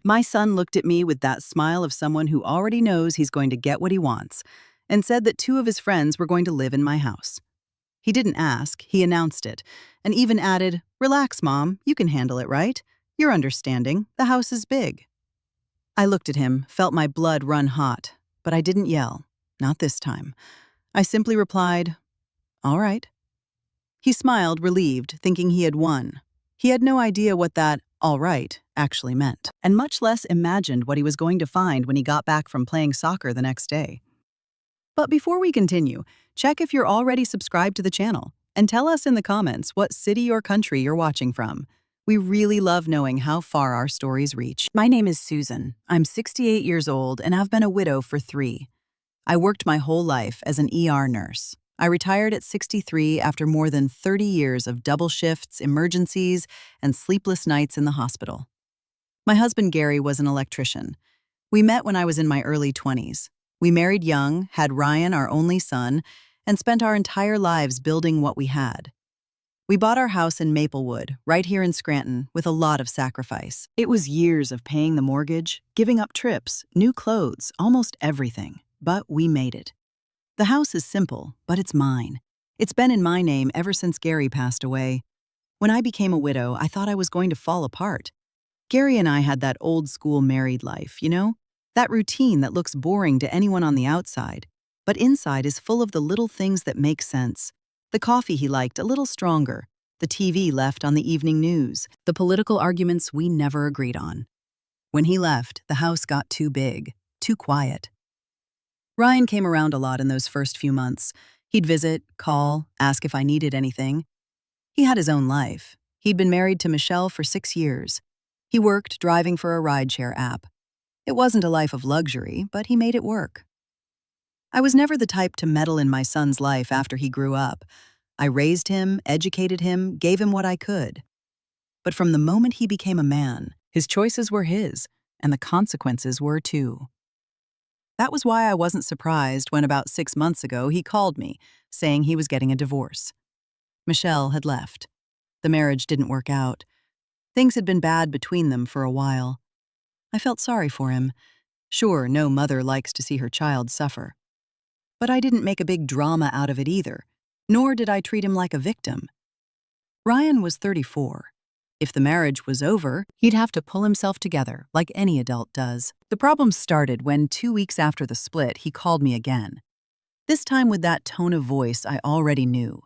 My son looked at me with that smile of someone who already knows he's going to get what he wants, and said that two of his friends were going to live in my house. He didn't ask, he announced it, and even added, "Relax, Mom, you can handle it, right? You're understanding, the house is big." I looked at him, felt my blood run hot, but I didn't yell. Not this time. I simply replied, "All right." He smiled, relieved, thinking he had won. He had no idea what that "all right" actually meant, and much less imagined what he was going to find when he got back from playing soccer the next day. But before we continue, check if you're already subscribed to the channel, and tell us in the comments what city or country you're watching from. We really love knowing how far our stories reach. My name is Susan. I'm 68 years old, and I've been a widow for 3. I worked my whole life as an ER nurse. I retired at 63 after more than 30 years of double shifts, emergencies, and sleepless nights in the hospital. My husband Gary was an electrician. We met when I was in my early 20s. We married young, had Ryan, our only son, and spent our entire lives building what we had. We bought our house in Maplewood, right here in Scranton, with a lot of sacrifice. It was years of paying the mortgage, giving up trips, new clothes, almost everything. But we made it. The house is simple, but it's mine. It's been in my name ever since Gary passed away. When I became a widow, I thought I was going to fall apart. Gary and I had that old-school married life, you know? That routine that looks boring to anyone on the outside, but inside is full of the little things that make sense. The coffee he liked a little stronger, the TV left on the evening news, the political arguments we never agreed on. When he left, the house got too big, too quiet. Ryan came around a lot in those first few months. He'd visit, call, ask if I needed anything. He had his own life. He'd been married to Michelle for 6 years. He worked driving for a rideshare app. It wasn't a life of luxury, but he made it work. I was never the type to meddle in my son's life after he grew up. I raised him, educated him, gave him what I could. But from the moment he became a man, his choices were his, and the consequences were too. That was why I wasn't surprised when about 6 months ago he called me, saying he was getting a divorce. Michelle had left. The marriage didn't work out. Things had been bad between them for a while. I felt sorry for him. Sure, no mother likes to see her child suffer. But I didn't make a big drama out of it either, nor did I treat him like a victim. Ryan was 34. If the marriage was over, he'd have to pull himself together, like any adult does. The problem started when 2 weeks after the split, he called me again. This time with that tone of voice I already knew.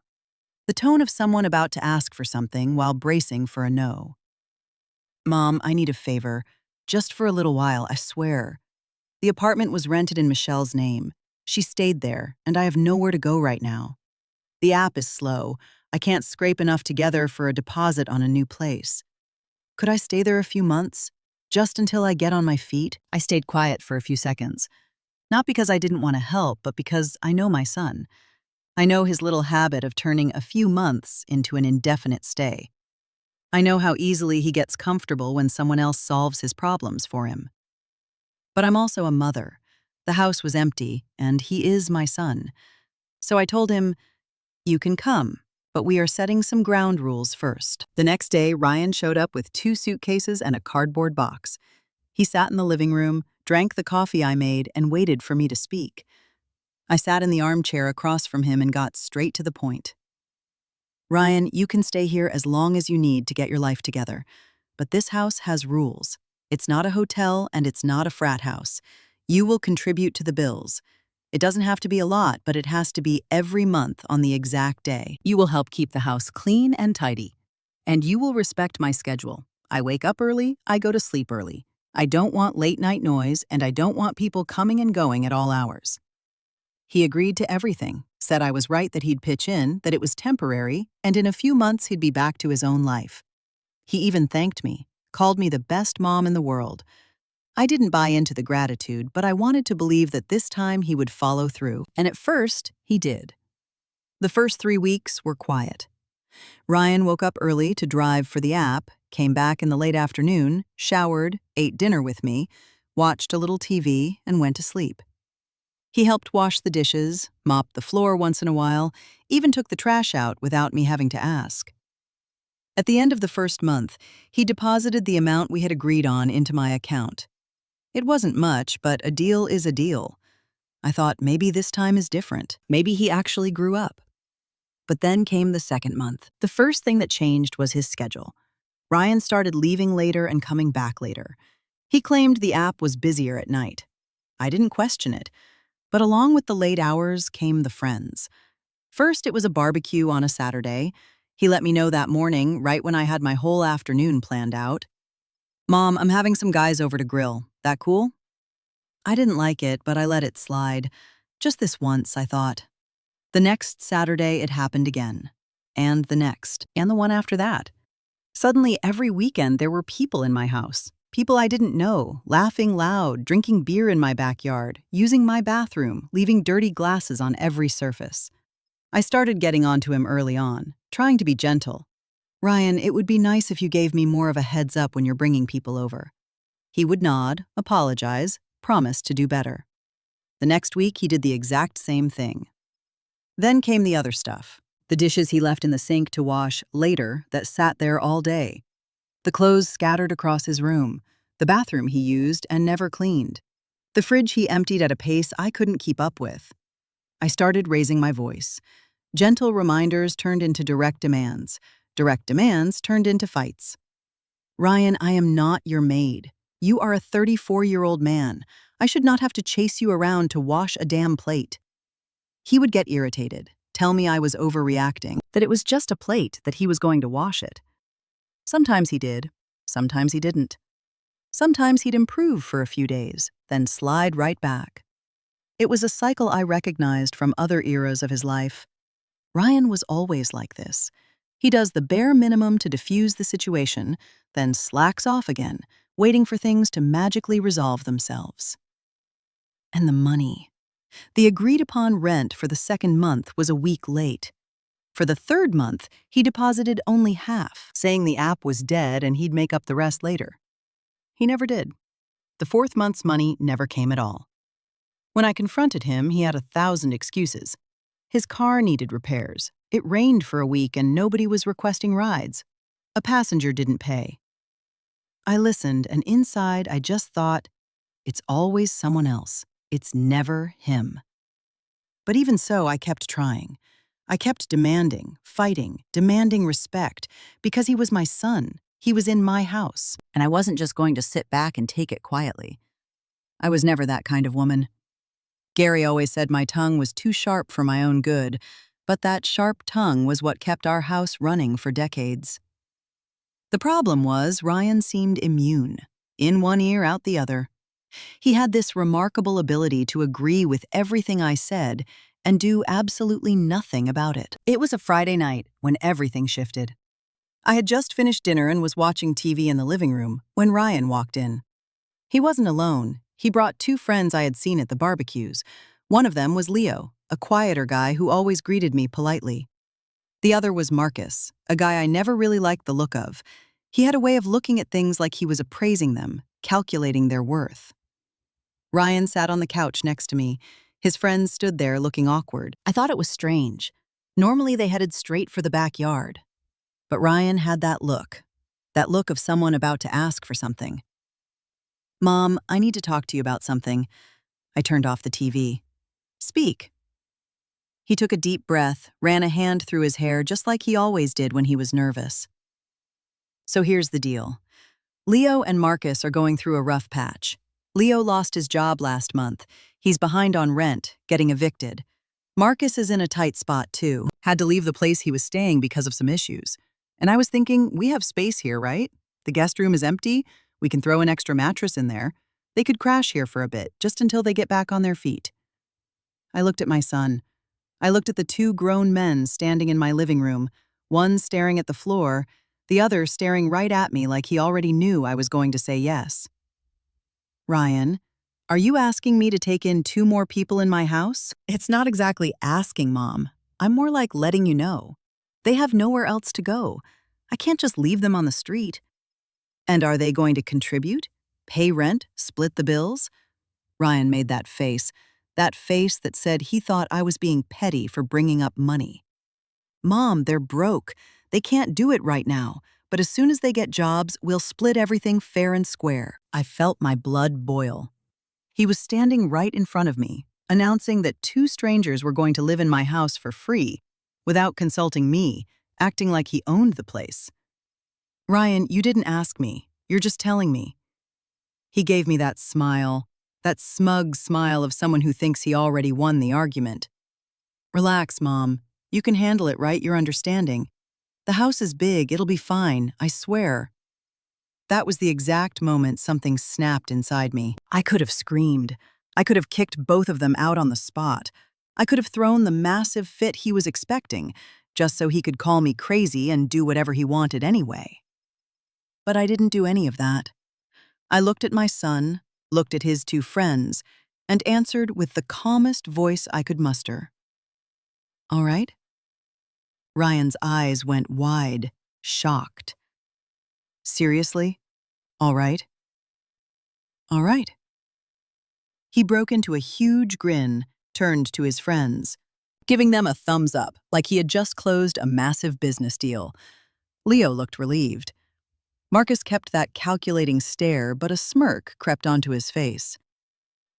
The tone of someone about to ask for something while bracing for a no. "Mom, I need a favor. Just for a little while, I swear. The apartment was rented in Michelle's name. She stayed there, and I have nowhere to go right now. The app is slow. I can't scrape enough together for a deposit on a new place. Could I stay there a few months? Just until I get on my feet?" I stayed quiet for a few seconds. Not because I didn't want to help, but because I know my son. I know his little habit of turning a few months into an indefinite stay. I know how easily he gets comfortable when someone else solves his problems for him. But I'm also a mother. The house was empty, and he is my son. So I told him, "You can come, but we are setting some ground rules first." The next day, Ryan showed up with 2 suitcases and a cardboard box. He sat in the living room, drank the coffee I made, and waited for me to speak. I sat in the armchair across from him and got straight to the point. "Ryan, you can stay here as long as you need to get your life together. But this house has rules. It's not a hotel and it's not a frat house. You will contribute to the bills. It doesn't have to be a lot, but it has to be every month on the exact day. You will help keep the house clean and tidy. And you will respect my schedule. I wake up early, I go to sleep early. I don't want late-night noise, and I don't want people coming and going at all hours." He agreed to everything, said I was right that he'd pitch in, that it was temporary, and in a few months he'd be back to his own life. He even thanked me, called me the best mom in the world. I didn't buy into the gratitude, but I wanted to believe that this time he would follow through, and at first, he did. The first 3 weeks were quiet. Ryan woke up early to drive for the app, came back in the late afternoon, showered, ate dinner with me, watched a little TV, and went to sleep. He helped wash the dishes, mopped the floor once in a while, even took the trash out without me having to ask. At the end of the first month, he deposited the amount we had agreed on into my account. It wasn't much, but a deal is a deal. I thought maybe this time is different. Maybe he actually grew up. But then came the second month. The first thing that changed was his schedule. Ryan started leaving later and coming back later. He claimed the app was busier at night. I didn't question it, but along with the late hours came the friends. First, it was a barbecue on a Saturday. He let me know that morning, right when I had my whole afternoon planned out. "Mom, I'm having some guys over to grill. That cool?" I didn't like it, but I let it slide. Just this once, I thought. The next Saturday, it happened again. And the next, and the one after that. Suddenly, every weekend, there were people in my house. People I didn't know, laughing loud, drinking beer in my backyard, using my bathroom, leaving dirty glasses on every surface. I started getting onto him early on, trying to be gentle. "Ryan, it would be nice if you gave me more of a heads up when you're bringing people over." He would nod, apologize, promise to do better. The next week, he did the exact same thing. Then came the other stuff. The dishes he left in the sink to wash later that sat there all day. The clothes scattered across his room. The bathroom he used and never cleaned. The fridge he emptied at a pace I couldn't keep up with. I started raising my voice. Gentle reminders turned into direct demands. Direct demands turned into fights. "Ryan, I am not your maid. You are a 34-year-old man. I should not have to chase you around to wash a damn plate." He would get irritated, tell me I was overreacting, that it was just a plate, that he was going to wash it. Sometimes he did, sometimes he didn't. Sometimes he'd improve for a few days, then slide right back. It was a cycle I recognized from other eras of his life. Ryan was always like this. He does the bare minimum to diffuse the situation, then slacks off again, waiting for things to magically resolve themselves. And the money. The agreed-upon rent for the second month was a week late. For the third month, he deposited only half, saying the app was dead and he'd make up the rest later. He never did. The fourth month's money never came at all. When I confronted him, he had 1,000 excuses. His car needed repairs. It rained for a week and nobody was requesting rides. A passenger didn't pay. I listened, and inside I just thought, it's always someone else. It's never him. But even so, I kept trying. I kept demanding, fighting, demanding respect, because he was my son. He was in my house, and I wasn't just going to sit back and take it quietly. I was never that kind of woman. Gary always said my tongue was too sharp for my own good, but that sharp tongue was what kept our house running for decades. The problem was Ryan seemed immune, in one ear, out the other. He had this remarkable ability to agree with everything I said and do absolutely nothing about it. It was a Friday night when everything shifted. I had just finished dinner and was watching TV in the living room when Ryan walked in. He wasn't alone. He brought 2 friends I had seen at the barbecues. One of them was Leo, a quieter guy who always greeted me politely. The other was Marcus, a guy I never really liked the look of. He had a way of looking at things like he was appraising them, calculating their worth. Ryan sat on the couch next to me. His friends stood there looking awkward. I thought it was strange. Normally they headed straight for the backyard. But Ryan had that look of someone about to ask for something. "Mom, I need to talk to you about something." I turned off the TV. "Speak." He took a deep breath, ran a hand through his hair just like he always did when he was nervous. "So here's the deal. Leo and Marcus are going through a rough patch. Leo lost his job last month. He's behind on rent, getting evicted. Marcus is in a tight spot too. Had to leave the place he was staying because of some issues. And I was thinking, we have space here, right? The guest room is empty. We can throw an extra mattress in there. They could crash here for a bit, just until they get back on their feet." I looked at my son. I looked at the 2 grown men standing in my living room, one staring at the floor, the other staring right at me like he already knew I was going to say yes. "Ryan, are you asking me to take in 2 more people in my house?" "It's not exactly asking, Mom. I'm more like letting you know. They have nowhere else to go. I can't just leave them on the street." "And are they going to contribute? Pay rent? Split the bills?" Ryan made that face that said he thought I was being petty for bringing up money. "Mom, they're broke. They can't do it right now, but as soon as they get jobs, we'll split everything fair and square." I felt my blood boil. He was standing right in front of me, announcing that two strangers were going to live in my house for free, without consulting me, acting like he owned the place. "Ryan, you didn't ask me. You're just telling me." He gave me that smile, that smug smile of someone who thinks he already won the argument. "Relax, Mom. You can handle it, right? You're understanding. The house is big, it'll be fine, I swear." That was the exact moment something snapped inside me. I could have screamed. I could have kicked both of them out on the spot. I could have thrown the massive fit he was expecting, just so he could call me crazy and do whatever he wanted anyway. But I didn't do any of that. I looked at my son, looked at his two friends, and answered with the calmest voice I could muster. "All right?" Ryan's eyes went wide, shocked. "Seriously? All right?" "All right." He broke into a huge grin, turned to his friends, giving them a thumbs up like he had just closed a massive business deal. Leo looked relieved. Marcus kept that calculating stare, but a smirk crept onto his face.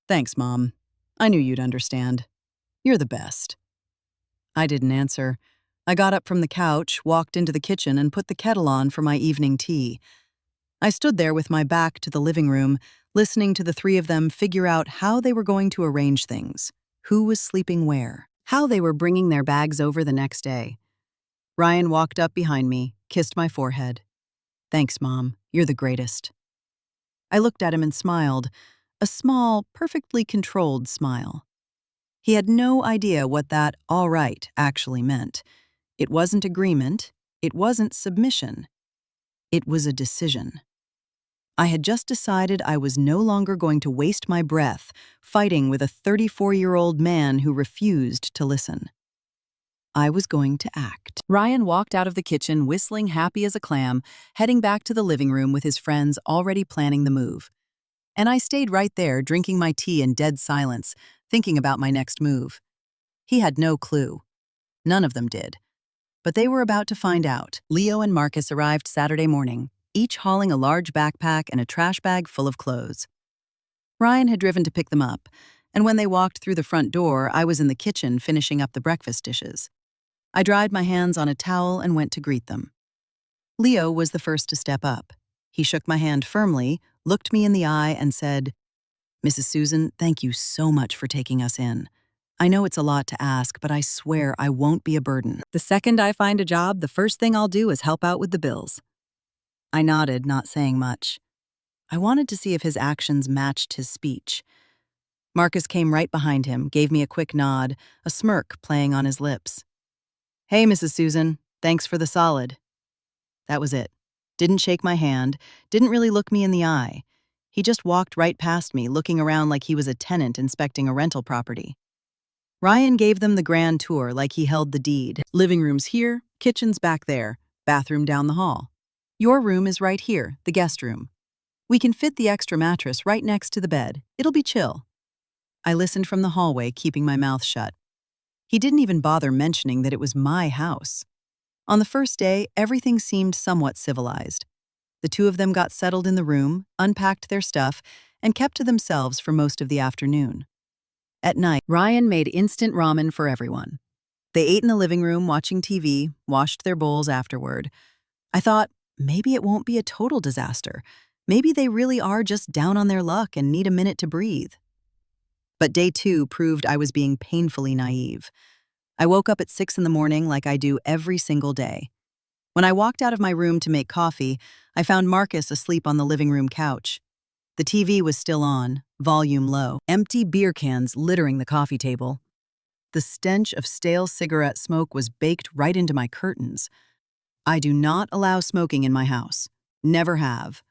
"Thanks, Mom. I knew you'd understand. You're the best." I didn't answer. I got up from the couch, walked into the kitchen, and put the kettle on for my evening tea. I stood there with my back to the living room, listening to the three of them figure out how they were going to arrange things, who was sleeping where, how they were bringing their bags over the next day. Ryan walked up behind me, kissed my forehead. "Thanks, Mom. You're the greatest." I looked at him and smiled, a small, perfectly controlled smile. He had no idea what that "all right" actually meant. It wasn't agreement. It wasn't submission. It was a decision. I had just decided I was no longer going to waste my breath fighting with a 34-year-old man who refused to listen. I was going to act. Ryan walked out of the kitchen whistling happy as a clam, heading back to the living room with his friends already planning the move. And I stayed right there drinking my tea in dead silence, thinking about my next move. He had no clue. None of them did. But they were about to find out. Leo and Marcus arrived Saturday morning, each hauling a large backpack and a trash bag full of clothes. Ryan had driven to pick them up, and when they walked through the front door, I was in the kitchen finishing up the breakfast dishes. I dried my hands on a towel and went to greet them. Leo was the first to step up. He shook my hand firmly, looked me in the eye, and said, "Mrs. Susan, thank you so much for taking us in. I know it's a lot to ask, but I swear I won't be a burden. The second I find a job, the first thing I'll do is help out with the bills." I nodded, not saying much. I wanted to see if his actions matched his speech. Marcus came right behind him, gave me a quick nod, a smirk playing on his lips. "Hey, Mrs. Susan, thanks for the solid." That was it. Didn't shake my hand, didn't really look me in the eye. He just walked right past me, looking around like he was a tenant inspecting a rental property. Ryan gave them the grand tour like he held the deed. "Living room's here, kitchen's back there, bathroom down the hall. Your room is right here, the guest room. We can fit the extra mattress right next to the bed. It'll be chill." I listened from the hallway, keeping my mouth shut. He didn't even bother mentioning that it was my house. On the first day, everything seemed somewhat civilized. The two of them got settled in the room, unpacked their stuff, and kept to themselves for most of the afternoon. At night, Ryan made instant ramen for everyone. They ate in the living room, watching TV, washed their bowls afterward. I thought, maybe it won't be a total disaster. Maybe they really are just down on their luck and need a minute to breathe. But day 2 proved I was being painfully naive. I woke up at 6 in the morning like I do every single day. When I walked out of my room to make coffee, I found Marcus asleep on the living room couch. The TV was still on, volume low, empty beer cans littering the coffee table. The stench of stale cigarette smoke was baked right into my curtains. I do not allow smoking in my house. Never have.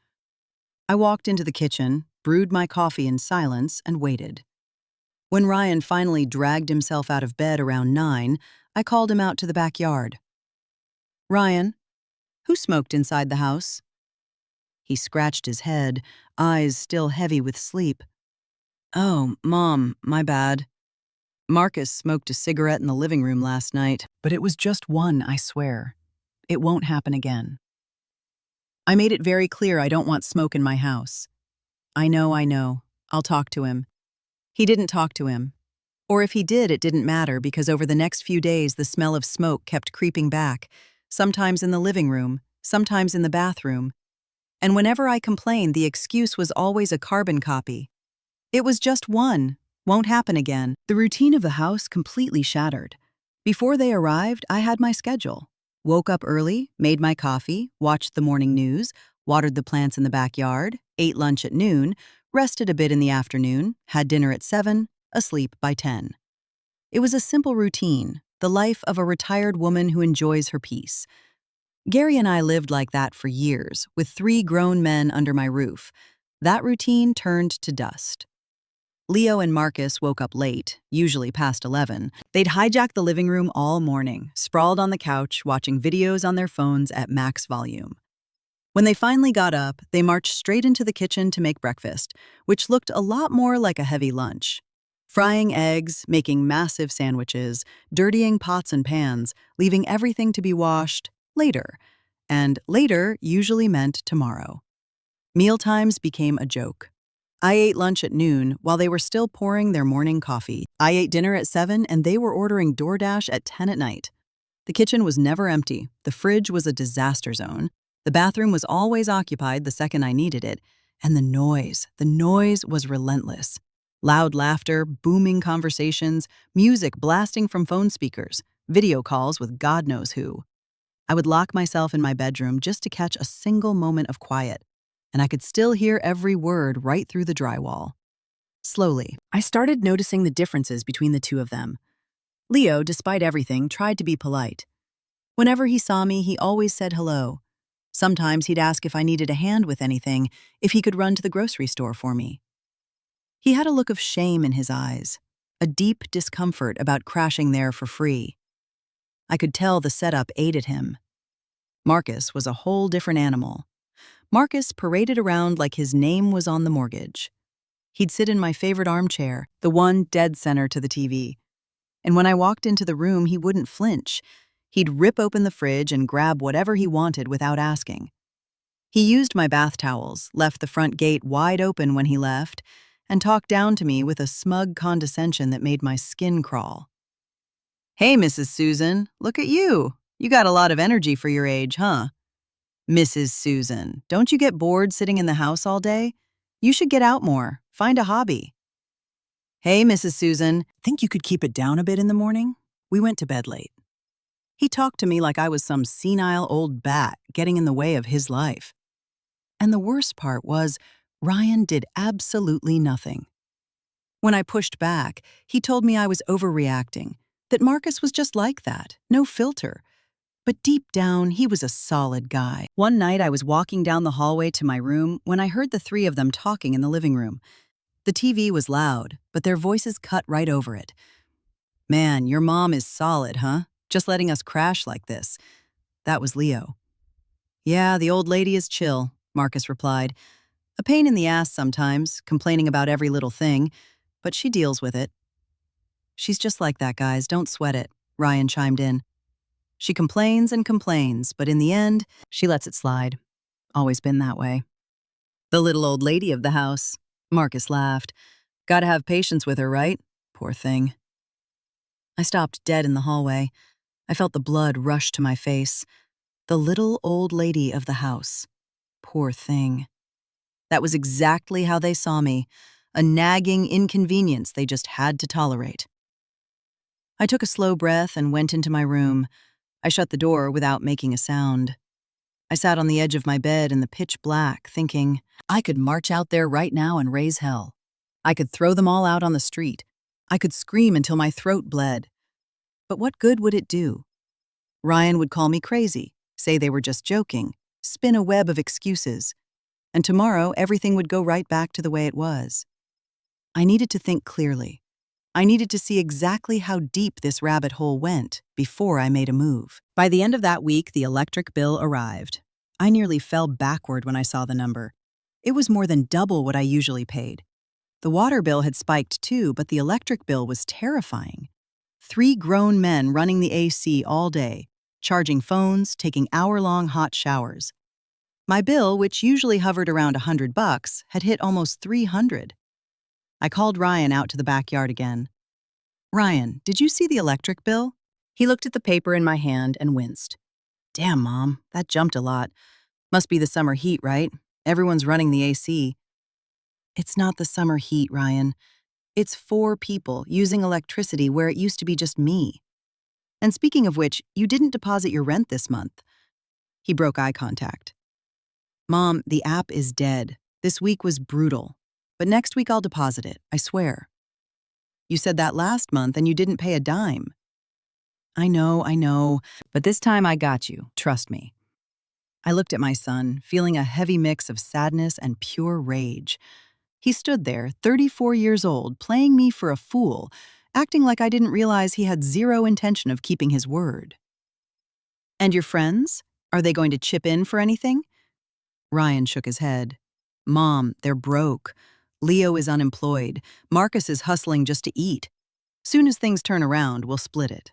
I walked into the kitchen, brewed my coffee in silence, and waited. When Ryan finally dragged himself out of bed around 9, I called him out to the backyard. "Ryan, who smoked inside the house?" He scratched his head, eyes still heavy with sleep. "Oh, Mom, my bad. Marcus smoked a cigarette in the living room last night, but it was just one, I swear. It won't happen again. I made it very clear I don't want smoke in my house. I know. I'll talk to him. He didn't talk to him. Or if he did, it didn't matter because over the next few days, the smell of smoke kept creeping back, sometimes in the living room, sometimes in the bathroom. And whenever I complained, the excuse was always a carbon copy. It was just one. Won't happen again. The routine of the house completely shattered. Before they arrived, I had my schedule. Woke up early, made my coffee, watched the morning news, watered the plants in the backyard, ate lunch at noon, rested a bit in the afternoon, had dinner at 7, asleep by 10. It was a simple routine, the life of a retired woman who enjoys her peace. Gary and I lived like that for years, with 3 grown men under my roof. That routine turned to dust. Leo and Marcus woke up late, usually past 11. They'd hijack the living room all morning, sprawled on the couch, watching videos on their phones at max volume. When they finally got up, they marched straight into the kitchen to make breakfast, which looked a lot more like a heavy lunch. Frying eggs, making massive sandwiches, dirtying pots and pans, leaving everything to be washed later. And later usually meant tomorrow. Mealtimes became a joke. I ate lunch at noon while they were still pouring their morning coffee. I ate dinner at 7 and they were ordering DoorDash at 10 at night. The kitchen was never empty. The fridge was a disaster zone. The bathroom was always occupied the second I needed it. And the noise was relentless. Loud laughter, booming conversations, music blasting from phone speakers, video calls with God knows who. I would lock myself in my bedroom just to catch a single moment of quiet, and I could still hear every word right through the drywall. Slowly, I started noticing the differences between the two of them. Leo, despite everything, tried to be polite. Whenever he saw me, he always said hello. Sometimes he'd ask if I needed a hand with anything, if he could run to the grocery store for me. He had a look of shame in his eyes, a deep discomfort about crashing there for free. I could tell the setup aided him. Marcus was a whole different animal. Marcus paraded around like his name was on the mortgage. He'd sit in my favorite armchair, the one dead center to the TV. And when I walked into the room, he wouldn't flinch. He'd rip open the fridge and grab whatever he wanted without asking. He used my bath towels, left the front gate wide open when he left, and talked down to me with a smug condescension that made my skin crawl. "Hey, Mrs. Susan, look at you. You got a lot of energy for your age, huh? Mrs. Susan, don't you get bored sitting in the house all day? You should get out more, find a hobby. Hey, Mrs. Susan, think you could keep it down a bit in the morning? We went to bed late." He talked to me like I was some senile old bat getting in the way of his life. And the worst part was, Ryan did absolutely nothing. When I pushed back, he told me I was overreacting, that Marcus was just like that, no filter. But deep down, he was a solid guy. One night, I was walking down the hallway to my room when I heard the 3 of them talking in the living room. The TV was loud, but their voices cut right over it. "Man, your mom is solid, huh? Just letting us crash like this." That was Leo. "Yeah, the old lady is chill," Marcus replied. "A pain in the ass sometimes, complaining about every little thing, but she deals with it." "She's just like that, guys, don't sweat it," Ryan chimed in. "She complains and complains, but in the end, she lets it slide. Always been that way." "The little old lady of the house," Marcus laughed. "Gotta have patience with her, right? Poor thing." I stopped dead in the hallway. I felt the blood rush to my face. The little old lady of the house. Poor thing. That was exactly how they saw me, a nagging inconvenience they just had to tolerate. I took a slow breath and went into my room. I shut the door without making a sound. I sat on the edge of my bed in the pitch black, thinking, I could march out there right now and raise hell. I could throw them all out on the street. I could scream until my throat bled. But what good would it do? Ryan would call me crazy, say they were just joking, spin a web of excuses. And tomorrow, everything would go right back to the way it was. I needed to think clearly. I needed to see exactly how deep this rabbit hole went before I made a move. By the end of that week, the electric bill arrived. I nearly fell backward when I saw the number. It was more than double what I usually paid. The water bill had spiked too, but the electric bill was terrifying. 3 grown men running the AC all day, charging phones, taking hour-long hot showers. My bill, which usually hovered around $100, had hit almost $300. I called Ryan out to the backyard again. "Ryan, did you see the electric bill?" He looked at the paper in my hand and winced. "Damn, Mom, that jumped a lot. Must be the summer heat, right? Everyone's running the AC." "It's not the summer heat, Ryan. It's 4 people using electricity where it used to be just me. And speaking of which, you didn't deposit your rent this month." He broke eye contact. "Mom, the app is dead. This week was brutal. But next week I'll deposit it, I swear." "You said that last month and you didn't pay a dime." I know. But this time I got you, trust me." I looked at my son, feeling a heavy mix of sadness and pure rage. He stood there, 34 years old, playing me for a fool, acting like I didn't realize he had zero intention of keeping his word. "And your friends? Are they going to chip in for anything?" Ryan shook his head. "Mom, they're broke. Leo is unemployed. Marcus is hustling just to eat. Soon as things turn around, we'll split it."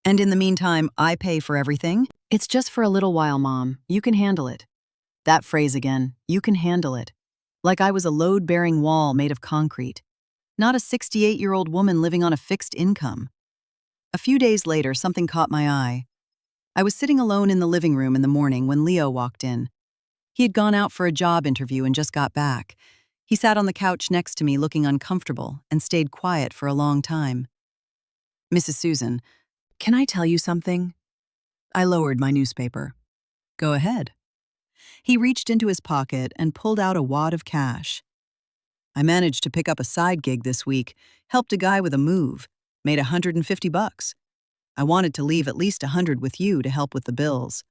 "And in the meantime, I pay for everything?" "It's just for a little while, Mom. You can handle it." That phrase again, "you can handle it." Like I was a load-bearing wall made of concrete. Not a 68-year-old woman living on a fixed income. A few days later, something caught my eye. I was sitting alone in the living room in the morning when Leo walked in. He had gone out for a job interview and just got back. He sat on the couch next to me looking uncomfortable and stayed quiet for a long time. "Mrs. Susan, can I tell you something?" I lowered my newspaper. "Go ahead." He reached into his pocket and pulled out a wad of cash. "I managed to pick up a side gig this week, helped a guy with a move, made $150. I wanted to leave at least $100 with you to help with the bills."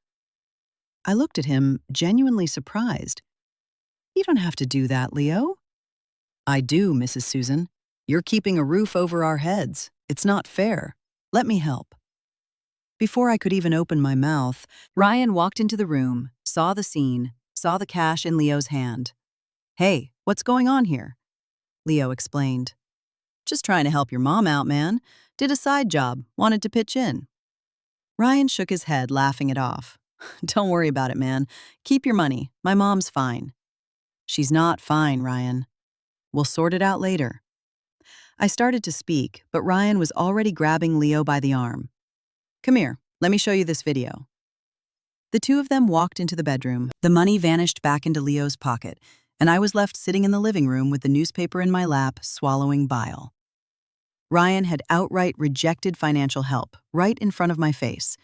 I looked at him, genuinely surprised. "You don't have to do that, Leo." "I do, Mrs. Susan. You're keeping a roof over our heads. It's not fair. Let me help." Before I could even open my mouth, Ryan walked into the room, saw the scene, saw the cash in Leo's hand. "Hey, what's going on here?" Leo explained. "Just trying to help your mom out, man. Did a side job, wanted to pitch in." Ryan shook his head, laughing it off. "Don't worry about it, man. Keep your money. My mom's fine." "She's not fine, Ryan. We'll sort it out later." I started to speak, but Ryan was already grabbing Leo by the arm. "Come here, let me show you this video." The two of them walked into the bedroom. The money vanished back into Leo's pocket, and I was left sitting in the living room with the newspaper in my lap, swallowing bile. Ryan had outright rejected financial help, right in front of my face.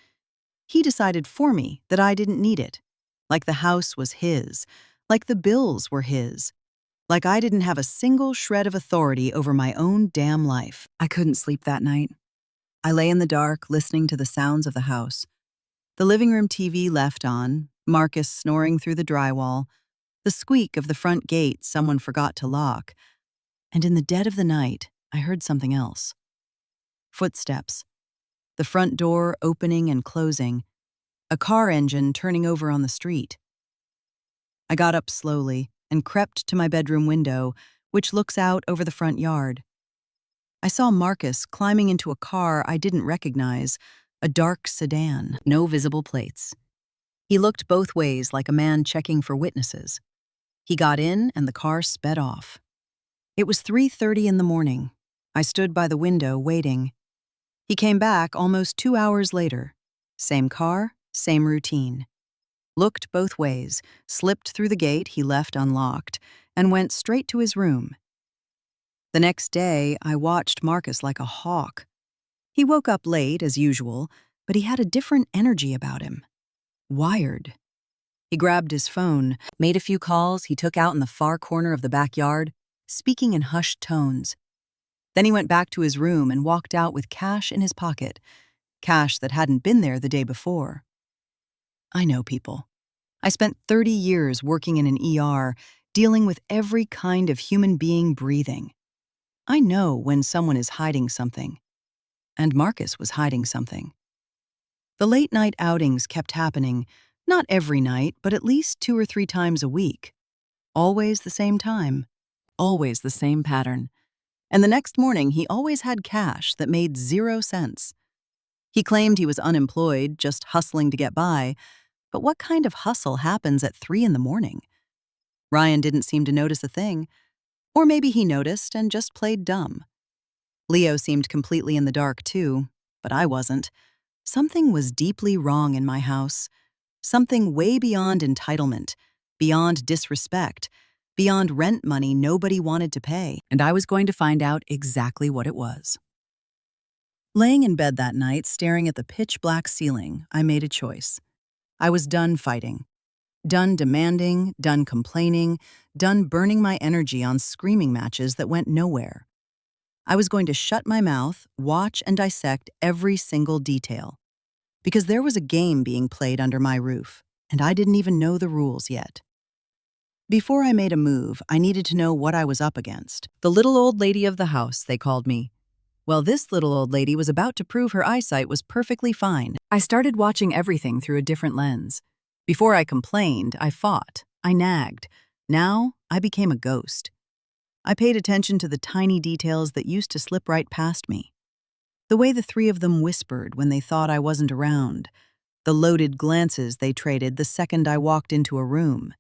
He decided for me that I didn't need it. Like the house was his. Like the bills were his. Like I didn't have a single shred of authority over my own damn life. I couldn't sleep that night. I lay in the dark, listening to the sounds of the house. The living room TV left on, Marcus snoring through the drywall, the squeak of the front gate someone forgot to lock. And in the dead of the night, I heard something else. Footsteps. The front door opening and closing. A car engine turning over on the street. I got up slowly and crept to my bedroom window, which looks out over the front yard. I saw Marcus climbing into a car I didn't recognize, a dark sedan, no visible plates. He looked both ways like a man checking for witnesses. He got in and the car sped off. It was 3:30 in the morning. I stood by the window waiting. He came back almost 2 hours later. Same car, same routine. Looked both ways, slipped through the gate he left unlocked, and went straight to his room. The next day, I watched Marcus like a hawk. He woke up late, as usual, but he had a different energy about him. Wired. He grabbed his phone, made a few calls he took out in the far corner of the backyard, speaking in hushed tones. Then he went back to his room and walked out with cash in his pocket, cash that hadn't been there the day before. I know people. I spent 30 years working in an ER, dealing with every kind of human being breathing. I know when someone is hiding something. And Marcus was hiding something. The late-night outings kept happening, not every night, but at least 2 or 3 times a week. Always the same time. Always the same pattern. And the next morning, he always had cash that made 0 sense. He claimed he was unemployed, just hustling to get by, but what kind of hustle happens at 3 in the morning? Ryan didn't seem to notice a thing. Or maybe he noticed and just played dumb. Leo seemed completely in the dark too, but I wasn't. Something was deeply wrong in my house. Something way beyond entitlement, beyond disrespect, beyond rent money nobody wanted to pay. And I was going to find out exactly what it was. Laying in bed that night, staring at the pitch-black ceiling, I made a choice. I was done fighting. Done demanding, done complaining, done burning my energy on screaming matches that went nowhere. I was going to shut my mouth, watch and dissect every single detail. Because there was a game being played under my roof, and I didn't even know the rules yet. Before I made a move, I needed to know what I was up against. The little old lady of the house, they called me. Well, this little old lady was about to prove her eyesight was perfectly fine. I started watching everything through a different lens. Before I complained, I fought, I nagged. Now, I became a ghost. I paid attention to the tiny details that used to slip right past me. The way the three of them whispered when they thought I wasn't around. The loaded glances they traded the second I walked into a room.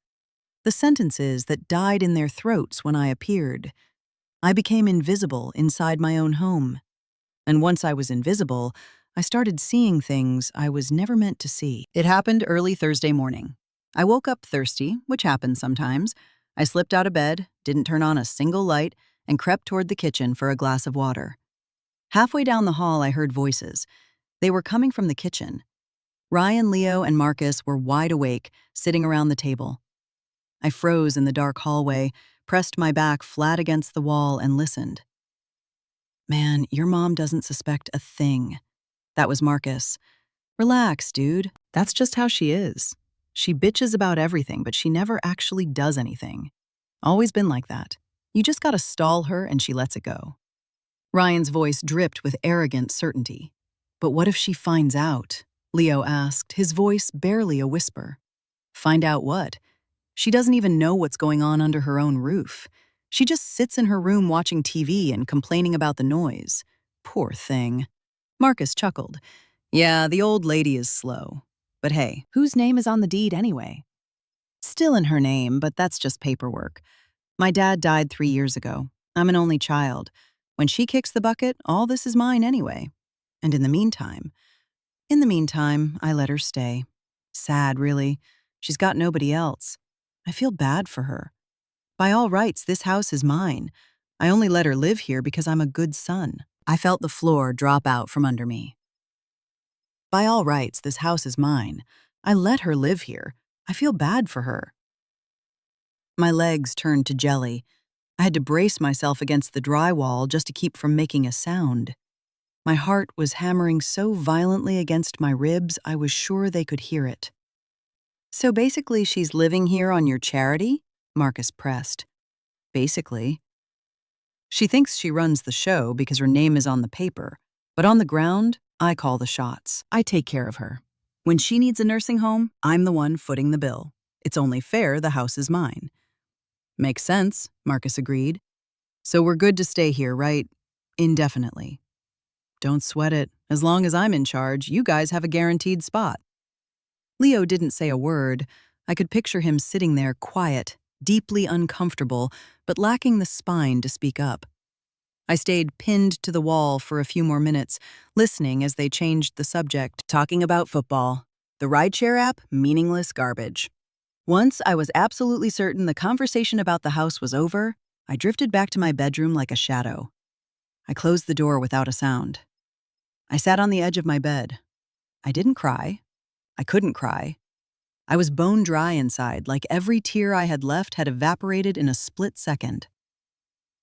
The sentences that died in their throats when I appeared. I became invisible inside my own home. And once I was invisible, I started seeing things I was never meant to see. It happened early Thursday morning. I woke up thirsty, which happens sometimes. I slipped out of bed, didn't turn on a single light, and crept toward the kitchen for a glass of water. Halfway down the hall, I heard voices. They were coming from the kitchen. Ryan, Leo, and Marcus were wide awake, sitting around the table. I froze in the dark hallway, pressed my back flat against the wall, and listened. Man, your mom doesn't suspect a thing. That was Marcus. Relax, dude. That's just how she is. She bitches about everything, but she never actually does anything. Always been like that. You just gotta stall her and she lets it go. Ryan's voice dripped with arrogant certainty. But what if she finds out? Leo asked, his voice barely a whisper. Find out what? She doesn't even know what's going on under her own roof. She just sits in her room watching TV and complaining about the noise. Poor thing. Marcus chuckled. Yeah, the old lady is slow. But hey, whose name is on the deed anyway? Still in her name, but that's just paperwork. My dad died 3 years ago. I'm an only child. When she kicks the bucket, all this is mine anyway. And in the meantime, I let her stay. Sad, really. She's got nobody else. I feel bad for her. By all rights, this house is mine. I only let her live here because I'm a good son. I felt the floor drop out from under me. By all rights, this house is mine. I let her live here. I feel bad for her. My legs turned to jelly. I had to brace myself against the drywall just to keep from making a sound. My heart was hammering so violently against my ribs, I was sure they could hear it. So basically, she's living here on your charity? Marcus pressed. Basically. She thinks she runs the show because her name is on the paper, but on the ground, I call the shots. I take care of her. When she needs a nursing home, I'm the one footing the bill. It's only fair the house is mine. Makes sense, Marcus agreed. So we're good to stay here, right? Indefinitely. Don't sweat it. As long as I'm in charge, you guys have a guaranteed spot. Leo didn't say a word. I could picture him sitting there quiet, deeply uncomfortable, but lacking the spine to speak up. I stayed pinned to the wall for a few more minutes, listening as they changed the subject, talking about football. The rideshare app, meaningless garbage. Once I was absolutely certain the conversation about the house was over, I drifted back to my bedroom like a shadow. I closed the door without a sound. I sat on the edge of my bed. I didn't cry. I couldn't cry. I was bone dry inside, like every tear I had left had evaporated in a split second.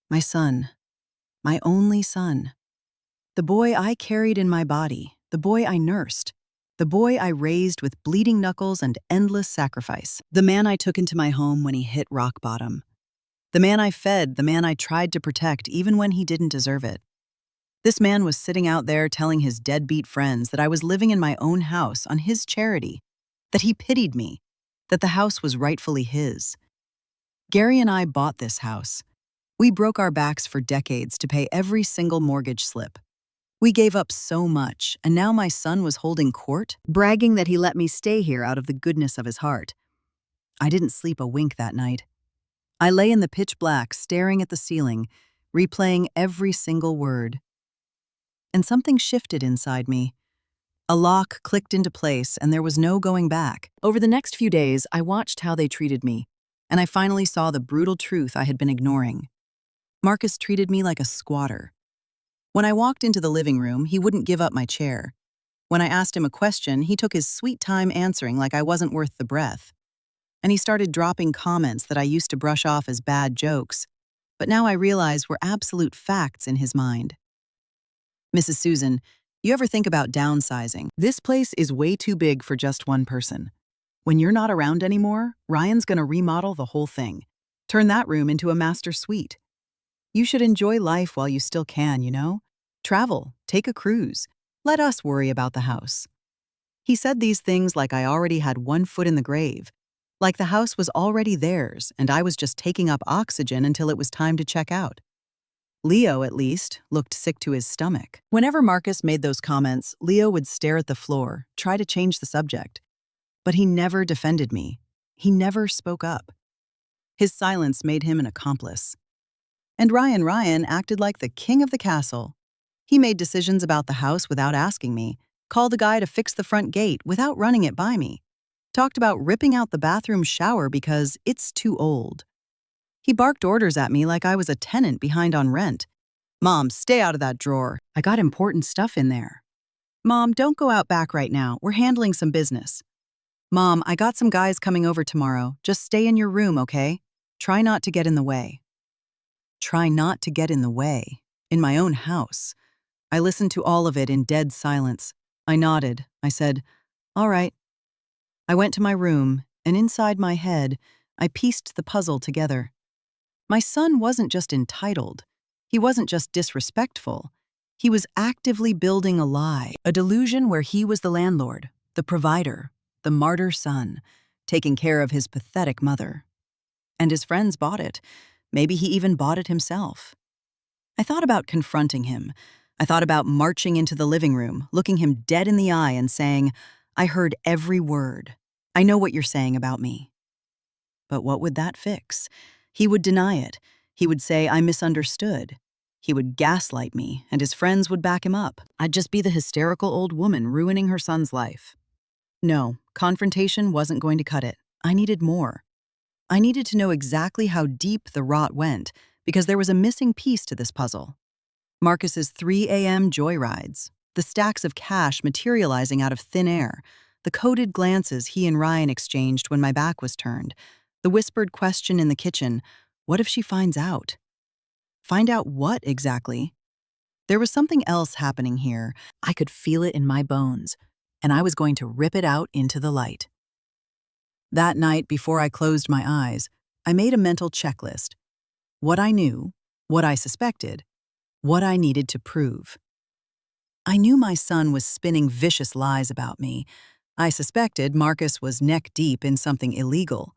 My son. My only son. The boy I carried in my body, the boy I nursed, the boy I raised with bleeding knuckles and endless sacrifice, the man I took into my home when he hit rock bottom, the man I fed, the man I tried to protect even when he didn't deserve it. This man was sitting out there telling his deadbeat friends that I was living in my own house on his charity, that he pitied me, that the house was rightfully his. Gary and I bought this house. We broke our backs for decades to pay every single mortgage slip. We gave up so much, and now my son was holding court, bragging that he let me stay here out of the goodness of his heart. I didn't sleep a wink that night. I lay in the pitch black, staring at the ceiling, replaying every single word. And something shifted inside me. A lock clicked into place, and there was no going back. Over the next few days, I watched how they treated me, and I finally saw the brutal truth I had been ignoring. Marcus treated me like a squatter. When I walked into the living room, he wouldn't give up my chair. When I asked him a question, he took his sweet time answering like I wasn't worth the breath. And he started dropping comments that I used to brush off as bad jokes, but now I realize were absolute facts in his mind. Mrs. Susan, you ever think about downsizing? This place is way too big for just one person. When you're not around anymore, Ryan's gonna remodel the whole thing. Turn that room into a master suite. You should enjoy life while you still can, you know? Travel, take a cruise. Let us worry about the house. He said these things like I already had one foot in the grave, like the house was already theirs and I was just taking up oxygen until it was time to check out. Leo, at least, looked sick to his stomach. Whenever Marcus made those comments, Leo would stare at the floor, try to change the subject. But he never defended me. He never spoke up. His silence made him an accomplice. And Ryan acted like the king of the castle. He made decisions about the house without asking me, called a guy to fix the front gate without running it by me, talked about ripping out the bathroom shower because it's too old. He barked orders at me like I was a tenant behind on rent. Mom, stay out of that drawer. I got important stuff in there. Mom, don't go out back right now. We're handling some business. Mom, I got some guys coming over tomorrow. Just stay in your room, okay? Try not to get in the way. Try not to get in the way. In my own house. I listened to all of it in dead silence. I nodded. I said, all right. I went to my room, and inside my head, I pieced the puzzle together. My son wasn't just entitled. He wasn't just disrespectful. He was actively building a lie, a delusion where he was the landlord, the provider, the martyr son, taking care of his pathetic mother. And his friends bought it. Maybe he even bought it himself. I thought about confronting him. I thought about marching into the living room, looking him dead in the eye and saying, I heard every word. I know what you're saying about me. But what would that fix? He would deny it. He would say I misunderstood. He would gaslight me, and his friends would back him up. I'd just be the hysterical old woman ruining her son's life. No, confrontation wasn't going to cut it. I needed more. I needed to know exactly how deep the rot went, because there was a missing piece to this puzzle. Marcus's 3 a.m. joyrides, the stacks of cash materializing out of thin air, the coded glances he and Ryan exchanged when my back was turned, the whispered question in the kitchen, what if she finds out? Find out what exactly? There was something else happening here. I could feel it in my bones, and I was going to rip it out into the light. That night, before I closed my eyes, I made a mental checklist. What I knew, what I suspected, what I needed to prove. I knew my son was spinning vicious lies about me. I suspected Marcus was neck-deep in something illegal.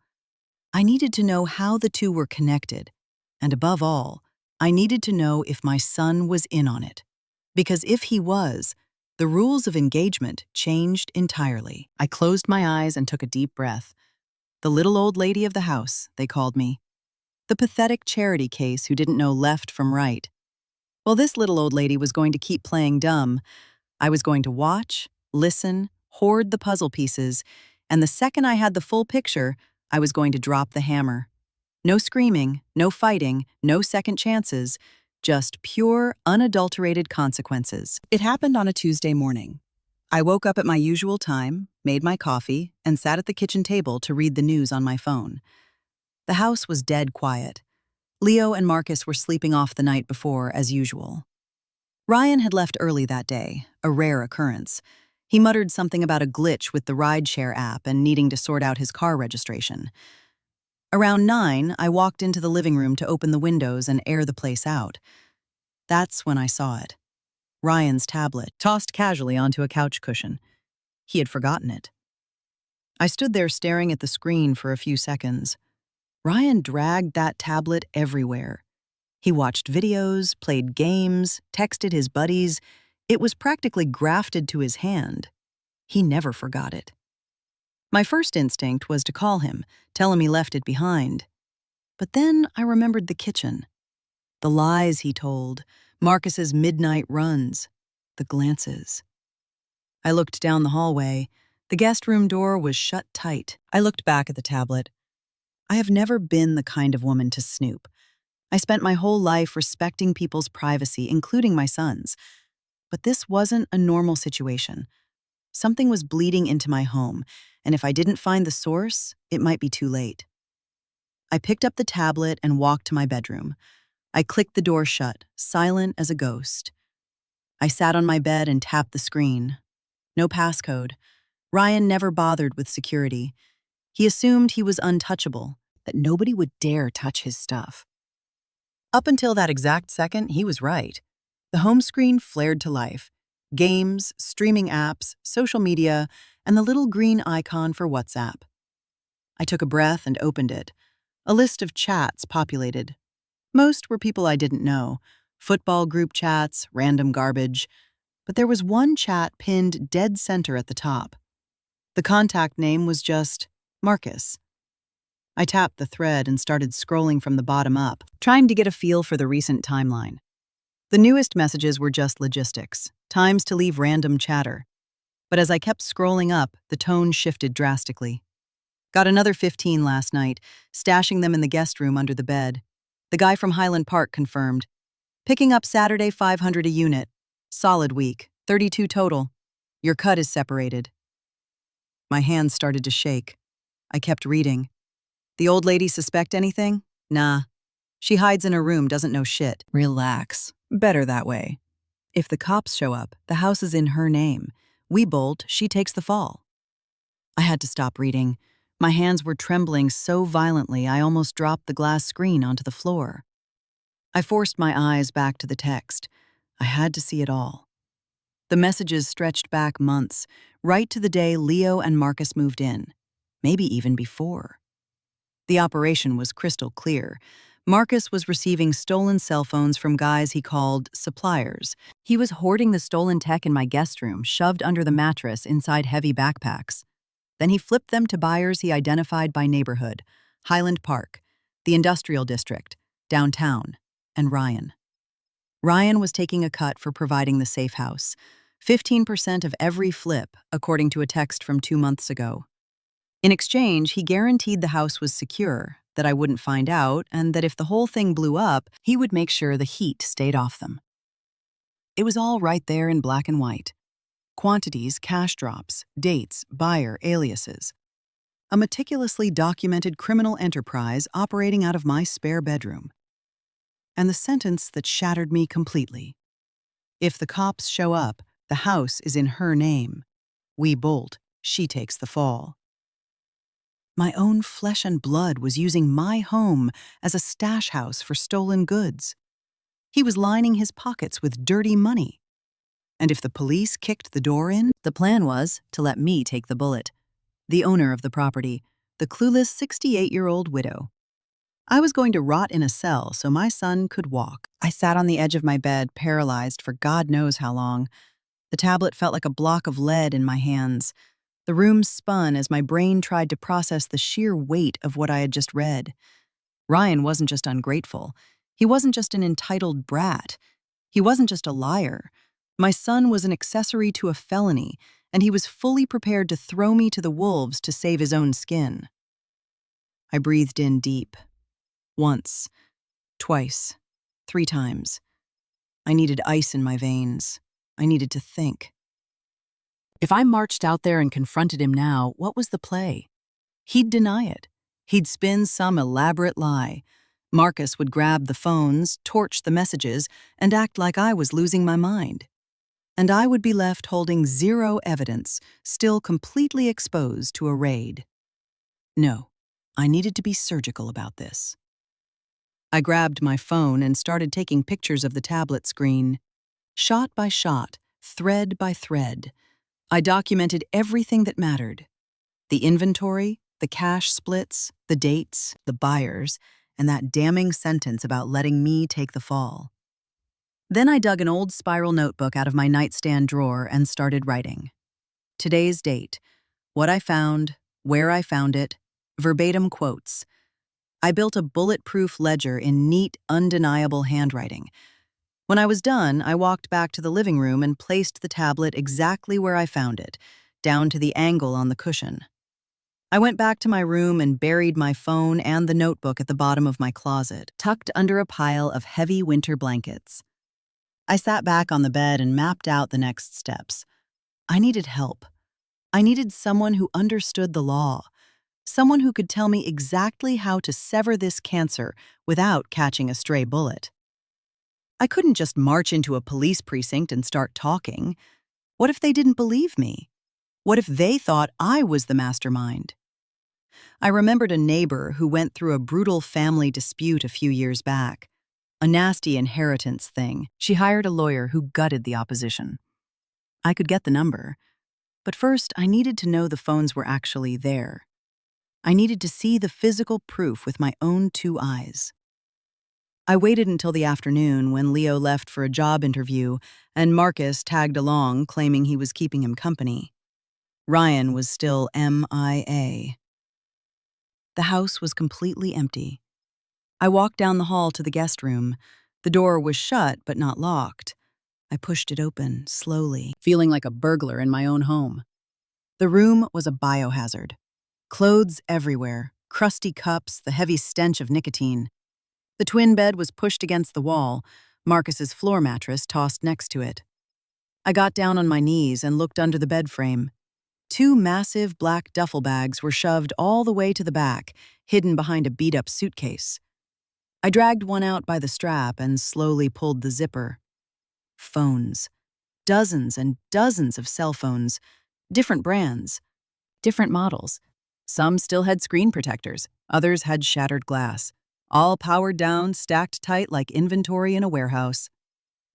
I needed to know how the two were connected, and above all, I needed to know if my son was in on it. Because if he was, the rules of engagement changed entirely. I closed my eyes and took a deep breath. The little old lady of the house, they called me. The pathetic charity case who didn't know left from right. Well, this little old lady was going to keep playing dumb. I was going to watch, listen, hoard the puzzle pieces, and the second I had the full picture, I was going to drop the hammer. No screaming, no fighting, no second chances, just pure, unadulterated consequences. It happened on a Tuesday morning. I woke up at my usual time, made my coffee, and sat at the kitchen table to read the news on my phone. The house was dead quiet. Leo and Marcus were sleeping off the night before, as usual. Ryan had left early that day, a rare occurrence. He muttered something about a glitch with the rideshare app and needing to sort out his car registration. Around 9, I walked into the living room to open the windows and air the place out. That's when I saw it. Ryan's tablet, tossed casually onto a couch cushion. He had forgotten it. I stood there staring at the screen for a few seconds. Ryan dragged that tablet everywhere. He watched videos, played games, texted his buddies. It was practically grafted to his hand. He never forgot it. My first instinct was to call him, tell him he left it behind. But then I remembered the kitchen. The lies he told, Marcus's midnight runs, the glances. I looked down the hallway. The guest room door was shut tight. I looked back at the tablet. I have never been the kind of woman to snoop. I spent my whole life respecting people's privacy, including my son's. But this wasn't a normal situation. Something was bleeding into my home, and if I didn't find the source, it might be too late. I picked up the tablet and walked to my bedroom. I clicked the door shut, silent as a ghost. I sat on my bed and tapped the screen. No passcode. Ryan never bothered with security. He assumed he was untouchable, that nobody would dare touch his stuff. Up until that exact second, he was right. The home screen flared to life. Games, streaming apps, social media, and the little green icon for WhatsApp. I took a breath and opened it. A list of chats populated. Most were people I didn't know, football group chats, random garbage. But there was one chat pinned dead center at the top. The contact name was just Marcus. I tapped the thread and started scrolling from the bottom up, trying to get a feel for the recent timeline. The newest messages were just logistics, times to leave random chatter. But as I kept scrolling up, the tone shifted drastically. Got another 15 last night, stashing them in the guest room under the bed. The guy from Highland Park confirmed. Picking up Saturday 500 a unit. Solid week, 32 total. Your cut is separated. My hands started to shake. I kept reading. The old lady suspect anything? Nah. She hides in her room, doesn't know shit. Relax. Better that way. If the cops show up, the house is in her name. We bolt, she takes the fall. I had to stop reading. My hands were trembling so violently I almost dropped the glass screen onto the floor. I forced my eyes back to the text. I had to see it all. The messages stretched back months, right to the day Leo and Marcus moved in. Maybe even before. The operation was crystal clear. Marcus was receiving stolen cell phones from guys he called suppliers. He was hoarding the stolen tech in my guest room, shoved under the mattress inside heavy backpacks. Then he flipped them to buyers he identified by neighborhood: Highland Park, the Industrial District, downtown, and Ryan. Ryan was taking a cut for providing the safe house, 15% of every flip, according to a text from 2 months ago. In exchange, he guaranteed the house was secure, that I wouldn't find out, and that if the whole thing blew up, he would make sure the heat stayed off them. It was all right there in black and white. Quantities, cash drops, dates, buyer, aliases. A meticulously documented criminal enterprise operating out of my spare bedroom. And the sentence that shattered me completely. If the cops show up, the house is in her name. We bolt, she takes the fall. My own flesh and blood was using my home as a stash house for stolen goods. He was lining his pockets with dirty money. And if the police kicked the door in, the plan was to let me take the bullet. The owner of the property, the clueless 68-year-old widow. I was going to rot in a cell so my son could walk. I sat on the edge of my bed, paralyzed for God knows how long. The tablet felt like a block of lead in my hands. The room spun as my brain tried to process the sheer weight of what I had just read. Ryan wasn't just ungrateful. He wasn't just an entitled brat. He wasn't just a liar. My son was an accessory to a felony, and he was fully prepared to throw me to the wolves to save his own skin. I breathed in deep. Once, twice, 3 times. I needed ice in my veins. I needed to think. If I marched out there and confronted him now, what was the play? He'd deny it. He'd spin some elaborate lie. Marcus would grab the phones, torch the messages, and act like I was losing my mind. And I would be left holding zero evidence, still completely exposed to a raid. No, I needed to be surgical about this. I grabbed my phone and started taking pictures of the tablet screen. Shot by shot, thread by thread, I documented everything that mattered. The inventory, the cash splits, the dates, the buyers, and that damning sentence about letting me take the fall. Then I dug an old spiral notebook out of my nightstand drawer and started writing. Today's date, what I found, where I found it, verbatim quotes. I built a bulletproof ledger in neat, undeniable handwriting. When I was done, I walked back to the living room and placed the tablet exactly where I found it, down to the angle on the cushion. I went back to my room and buried my phone and the notebook at the bottom of my closet, tucked under a pile of heavy winter blankets. I sat back on the bed and mapped out the next steps. I needed help. I needed someone who understood the law, someone who could tell me exactly how to sever this cancer without catching a stray bullet. I couldn't just march into a police precinct and start talking. What if they didn't believe me? What if they thought I was the mastermind? I remembered a neighbor who went through a brutal family dispute a few years back, a nasty inheritance thing. She hired a lawyer who gutted the opposition. I could get the number, but first I needed to know the phones were actually there. I needed to see the physical proof with my own 2 eyes. I waited until the afternoon when Leo left for a job interview and Marcus tagged along claiming he was keeping him company. Ryan was still MIA. The house was completely empty. I walked down the hall to the guest room. The door was shut but not locked. I pushed it open, slowly, feeling like a burglar in my own home. The room was a biohazard. Clothes everywhere, crusty cups, the heavy stench of nicotine. The twin bed was pushed against the wall, Marcus's floor mattress tossed next to it. I got down on my knees and looked under the bed frame. 2 massive black duffel bags were shoved all the way to the back, hidden behind a beat-up suitcase. I dragged one out by the strap and slowly pulled the zipper. Phones. Dozens and dozens of cell phones. Different brands. Different models. Some still had screen protectors. Others had shattered glass. All powered down, stacked tight like inventory in a warehouse.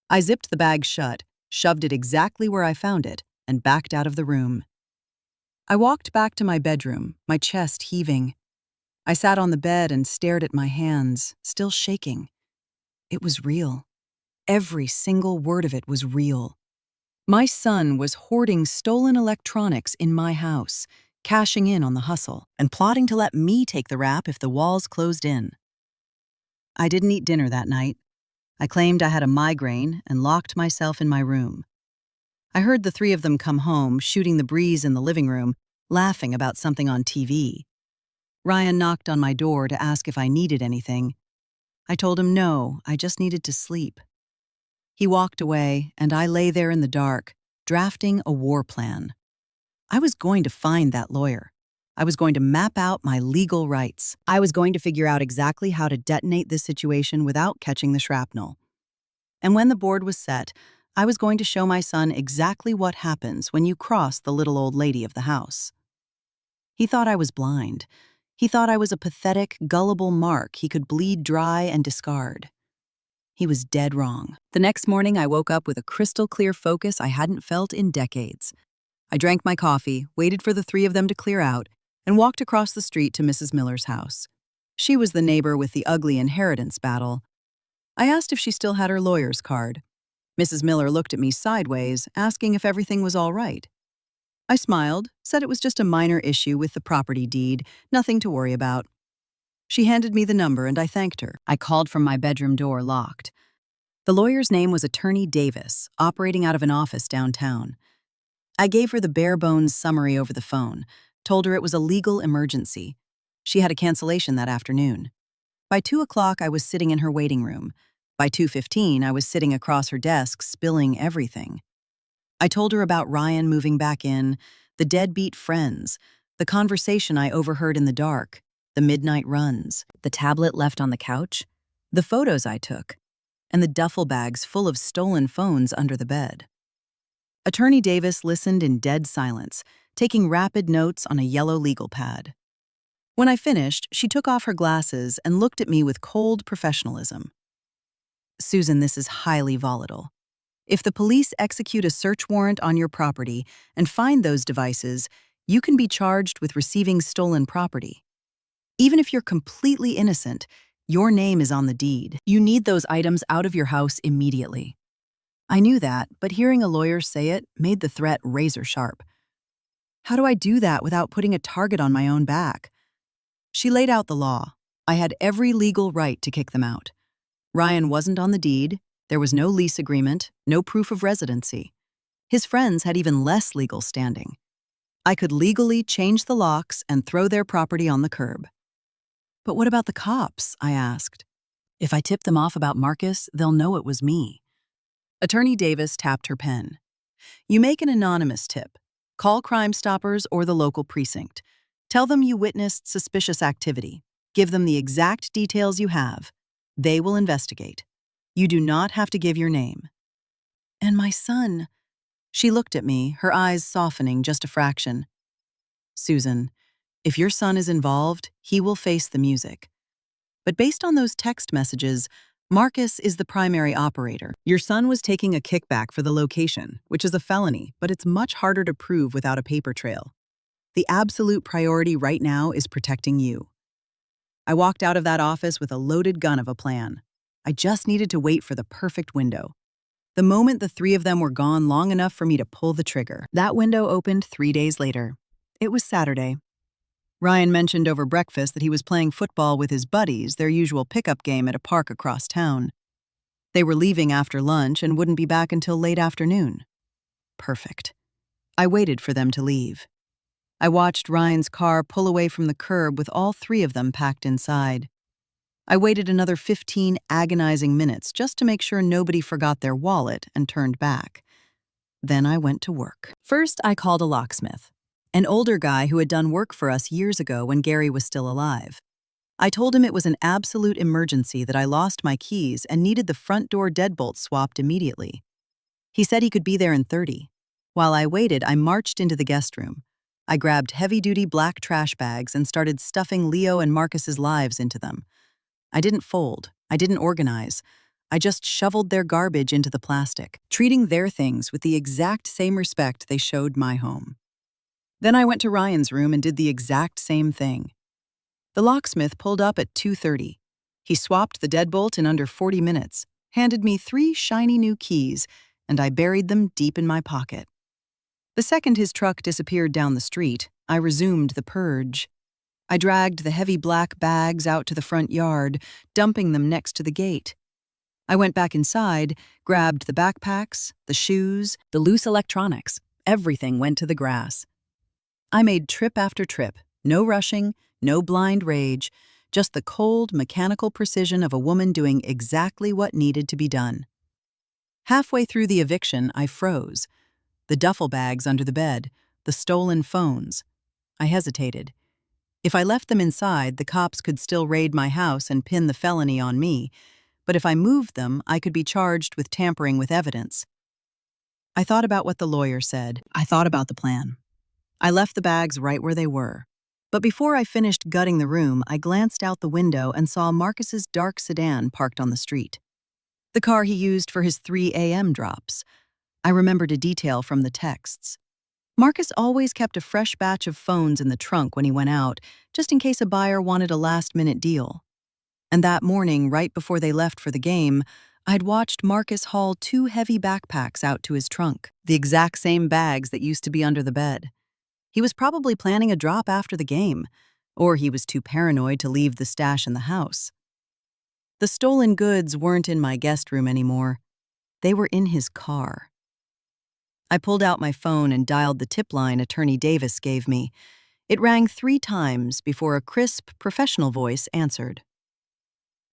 I zipped the bag shut, shoved it exactly where I found it, and backed out of the room. I walked back to my bedroom, my chest heaving. I sat on the bed and stared at my hands, still shaking. It was real. Every single word of it was real. My son was hoarding stolen electronics in my house, cashing in on the hustle, and plotting to let me take the rap if the walls closed in. I didn't eat dinner that night. I claimed I had a migraine and locked myself in my room. I heard the 3 of them come home, shooting the breeze in the living room, laughing about something on TV. Ryan knocked on my door to ask if I needed anything. I told him no, I just needed to sleep. He walked away, and I lay there in the dark, drafting a war plan. I was going to find that lawyer. I was going to map out my legal rights. I was going to figure out exactly how to detonate this situation without catching the shrapnel. And when the board was set, I was going to show my son exactly what happens when you cross the little old lady of the house. He thought I was blind. He thought I was a pathetic, gullible mark he could bleed dry and discard. He was dead wrong. The next morning, I woke up with a crystal-clear focus I hadn't felt in decades. I drank my coffee, waited for the 3 of them to clear out, and walked across the street to Mrs. Miller's house. She was the neighbor with the ugly inheritance battle. I asked if she still had her lawyer's card. Mrs. Miller looked at me sideways, asking if everything was all right. I smiled, said it was just a minor issue with the property deed, nothing to worry about. She handed me the number and I thanked her. I called from my bedroom door locked. The lawyer's name was Attorney Davis, operating out of an office downtown. I gave her the bare-bones summary over the phone, told her it was a legal emergency. She had a cancellation that afternoon. By 2 o'clock, I was sitting in her waiting room. By 2:15, I was sitting across her desk, spilling everything. I told her about Ryan moving back in, the deadbeat friends, the conversation I overheard in the dark, the midnight runs, the tablet left on the couch, the photos I took, and the duffel bags full of stolen phones under the bed. Attorney Davis listened in dead silence, taking rapid notes on a yellow legal pad. When I finished, she took off her glasses and looked at me with cold professionalism. Susan, this is highly volatile. If the police execute a search warrant on your property and find those devices, you can be charged with receiving stolen property. Even if you're completely innocent, your name is on the deed. You need those items out of your house immediately. I knew that, but hearing a lawyer say it made the threat razor sharp. How do I do that without putting a target on my own back? She laid out the law. I had every legal right to kick them out. Ryan wasn't on the deed, there was no lease agreement, no proof of residency. His friends had even less legal standing. I could legally change the locks and throw their property on the curb. But what about the cops? I asked. If I tip them off about Marcus, they'll know it was me. Attorney Davis tapped her pen. You make an anonymous tip. Call Crime Stoppers or the local precinct. Tell them you witnessed suspicious activity. Give them the exact details you have. They will investigate. You do not have to give your name. And my son. She looked at me, her eyes softening just a fraction. Susan, if your son is involved, he will face the music. But based on those text messages, Marcus is the primary operator. Your son was taking a kickback for the location, which is a felony, but it's much harder to prove without a paper trail. The absolute priority right now is protecting you. I walked out of that office with a loaded gun of a plan. I just needed to wait for the perfect window. The moment the three of them were gone long enough for me to pull the trigger. That window opened 3 days later. It was Saturday. Ryan mentioned over breakfast that he was playing football with his buddies, their usual pickup game at a park across town. They were leaving after lunch and wouldn't be back until late afternoon. Perfect. I waited for them to leave. I watched Ryan's car pull away from the curb with all three of them packed inside. I waited another 15 agonizing minutes just to make sure nobody forgot their wallet and turned back. Then I went to work. First, I called a locksmith, an older guy who had done work for us years ago when Gary was still alive. I told him it was an absolute emergency that I lost my keys and needed the front door deadbolt swapped immediately. He said he could be there in 30. While I waited, I marched into the guest room. I grabbed heavy-duty black trash bags and started stuffing Leo and Marcus's lives into them. I didn't fold. I didn't organize. I just shoveled their garbage into the plastic, treating their things with the exact same respect they showed my home. Then I went to Ryan's room and did the exact same thing. The locksmith pulled up at 2:30. He swapped the deadbolt in under 40 minutes, handed me 3 shiny new keys, and I buried them deep in my pocket. The second his truck disappeared down the street, I resumed the purge. I dragged the heavy black bags out to the front yard, dumping them next to the gate. I went back inside, grabbed the backpacks, the shoes, the loose electronics. Everything went to the grass. I made trip after trip, no rushing, no blind rage, just the cold, mechanical precision of a woman doing exactly what needed to be done. Halfway through the eviction, I froze. The duffel bags under the bed, the stolen phones. I hesitated. If I left them inside, the cops could still raid my house and pin the felony on me, but if I moved them, I could be charged with tampering with evidence. I thought about what the lawyer said. I thought about the plan. I left the bags right where they were. But before I finished gutting the room, I glanced out the window and saw Marcus's dark sedan parked on the street. The car he used for his 3 a.m. drops. I remembered a detail from the texts. Marcus always kept a fresh batch of phones in the trunk when he went out, just in case a buyer wanted a last-minute deal. And that morning, right before they left for the game, I'd watched Marcus haul 2 heavy backpacks out to his trunk, the exact same bags that used to be under the bed. He was probably planning a drop after the game, or he was too paranoid to leave the stash in the house. The stolen goods weren't in my guest room anymore. They were in his car. I pulled out my phone and dialed the tip line Attorney Davis gave me. It rang 3 times before a crisp, professional voice answered.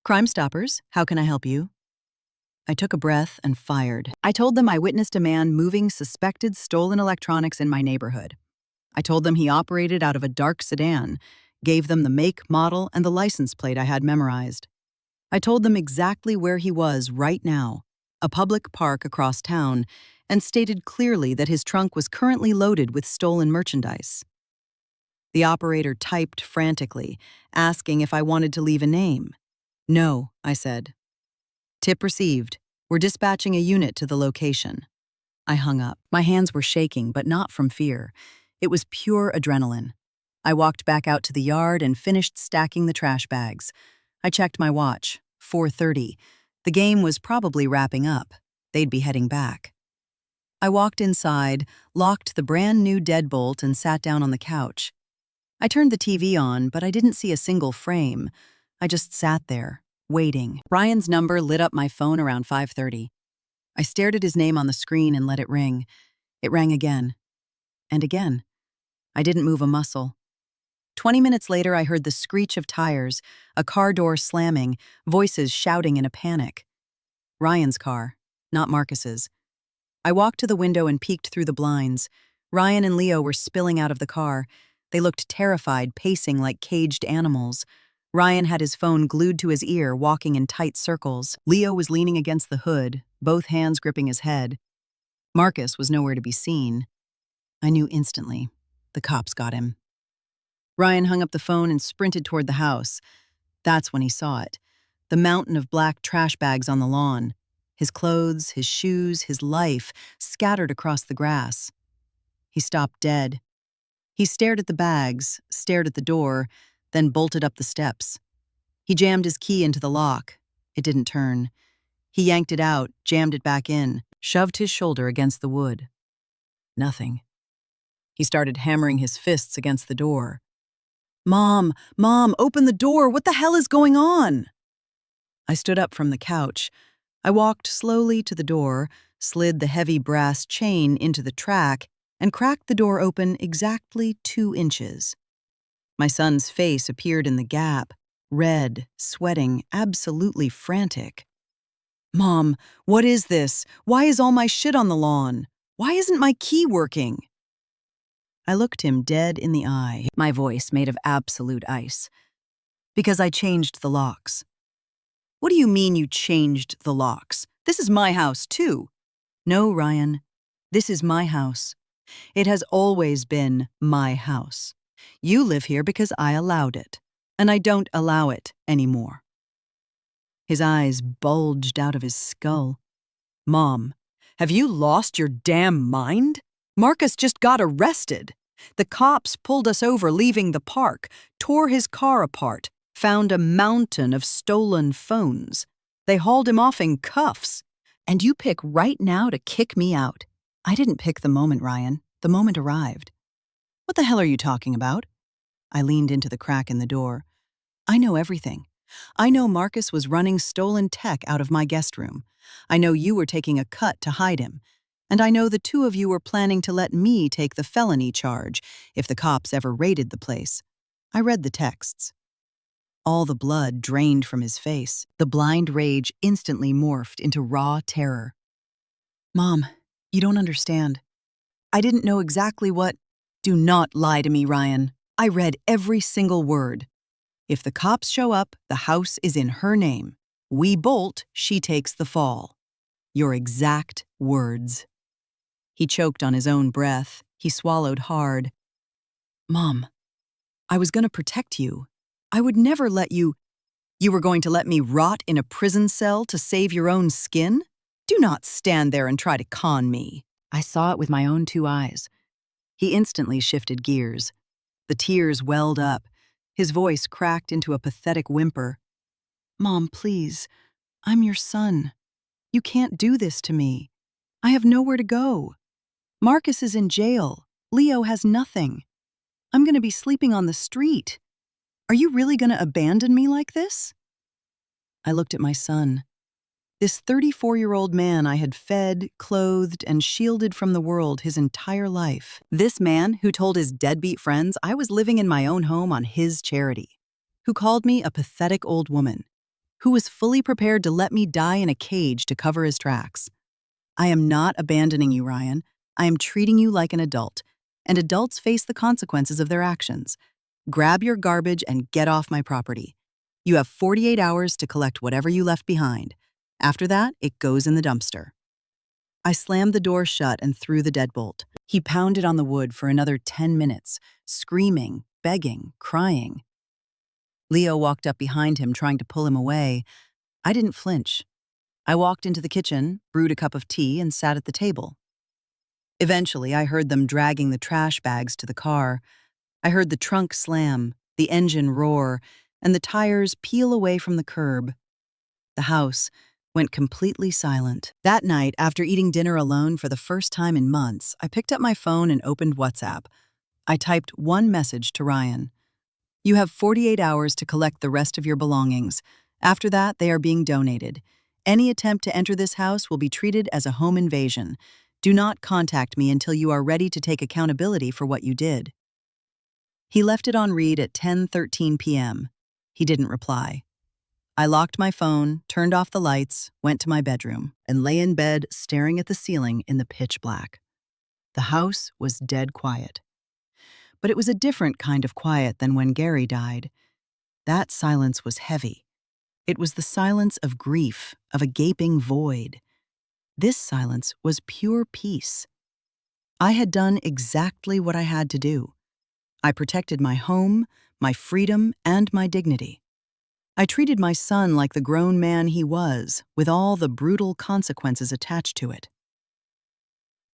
Crime Stoppers, how can I help you? I took a breath and fired. I told them I witnessed a man moving suspected stolen electronics in my neighborhood. I told them he operated out of a dark sedan, gave them the make, model, and the license plate I had memorized. I told them exactly where he was right now, a public park across town, and stated clearly that his trunk was currently loaded with stolen merchandise. The operator typed frantically, asking if I wanted to leave a name. No, I said. Tip received. We're dispatching a unit to the location. I hung up. My hands were shaking, but not from fear. It was pure adrenaline. I walked back out to the yard and finished stacking the trash bags. I checked my watch. 4:30. The game was probably wrapping up. they'd be heading back. I walked inside, locked the brand new deadbolt, and sat down on the couch. I turned the TV on, but I didn't see a single frame. I just sat there, waiting. Ryan's number lit up my phone around 5:30. I stared at his name on the screen and let it ring. It rang again. And again. I didn't move a muscle. 20 minutes later, I heard the screech of tires, a car door slamming, voices shouting in a panic. Ryan's car, not Marcus's. I walked to the window and peeked through the blinds. Ryan and Leo were spilling out of the car. They looked terrified, pacing like caged animals. Ryan had his phone glued to his ear, walking in tight circles. Leo was leaning against the hood, both hands gripping his head. Marcus was nowhere to be seen. I knew instantly. The cops got him. Ryan hung up the phone and sprinted toward the house. That's when he saw it. The mountain of black trash bags on the lawn. His clothes, his shoes, his life scattered across the grass. He stopped dead. He stared at the bags, stared at the door, then bolted up the steps. He jammed his key into the lock. It didn't turn. He yanked it out, jammed it back in, shoved his shoulder against the wood. Nothing. He started hammering his fists against the door. "Mom, Mom, open the door! What the hell is going on?" I stood up from the couch. I walked slowly to the door, slid the heavy brass chain into the track, and cracked the door open exactly 2 inches. My son's face appeared in the gap, red, sweating, absolutely frantic. "Mom, what is this? Why is all my shit on the lawn? Why isn't my key working?" I looked him dead in the eye, my voice made of absolute ice. "Because I changed the locks." "What do you mean you changed the locks? This is my house, too." "No, Ryan. This is my house. It has always been my house. You live here because I allowed it, and I don't allow it anymore." His eyes bulged out of his skull. "Mom, have you lost your damn mind? Marcus just got arrested. The cops pulled us over leaving the park, tore his car apart, found a mountain of stolen phones. They hauled him off in cuffs. And you pick right now to kick me out." "I didn't pick the moment, Ryan. The moment arrived." "What the hell are you talking about?" I leaned into the crack in the door. "I know everything. I know Marcus was running stolen tech out of my guest room. I know you were taking a cut to hide him. And I know the 2 of you were planning to let me take the felony charge if the cops ever raided the place. I read the texts." All the blood drained from his face. The blind rage instantly morphed into raw terror. "Mom, you don't understand. I didn't know exactly what—" "Do not lie to me, Ryan. I read every single word. If the cops show up, the house is in her name. We bolt, she takes the fall. Your exact words." He choked on his own breath. He swallowed hard. "Mom, I was going to protect you. I would never let you— You were going to let me rot in a prison cell to save your own skin? Do not stand there and try to con me." I saw it with my own 2 eyes. He instantly shifted gears. The tears welled up. His voice cracked into a pathetic whimper. "Mom, please. I'm your son. You can't do this to me. I have nowhere to go. Marcus is in jail. Leo has nothing. I'm going to be sleeping on the street. Are you really going to abandon me like this?" I looked at my son. This 34-year-old man I had fed, clothed, and shielded from the world his entire life. This man who told his deadbeat friends I was living in my own home on his charity. Who called me a pathetic old woman. Who was fully prepared to let me die in a cage to cover his tracks. "I am not abandoning you, Ryan. I am treating you like an adult, and adults face the consequences of their actions. Grab your garbage and get off my property. You have 48 hours to collect whatever you left behind. After that, it goes in the dumpster." I slammed the door shut and threw the deadbolt. He pounded on the wood for another 10 minutes, screaming, begging, crying. Leo walked up behind him, trying to pull him away. I didn't flinch. I walked into the kitchen, brewed a cup of tea, and sat at the table. Eventually, I heard them dragging the trash bags to the car. I heard the trunk slam, the engine roar, and the tires peel away from the curb. The house, went completely silent. That night, after eating dinner alone for the first time in months, I picked up my phone and opened WhatsApp. I typed one message to Ryan. You have 48 hours to collect the rest of your belongings. After that, they are being donated. Any attempt to enter this house will be treated as a home invasion. Do not contact me until you are ready to take accountability for what you did. He left it on read at 10:13 p.m. He didn't reply. I locked my phone, turned off the lights, went to my bedroom, and lay in bed staring at the ceiling in the pitch black. The house was dead quiet. But it was a different kind of quiet than when Gary died. That silence was heavy. It was the silence of grief, of a gaping void. This silence was pure peace. I had done exactly what I had to do. I protected my home, my freedom, and my dignity. I treated my son like the grown man he was, with all the brutal consequences attached to it.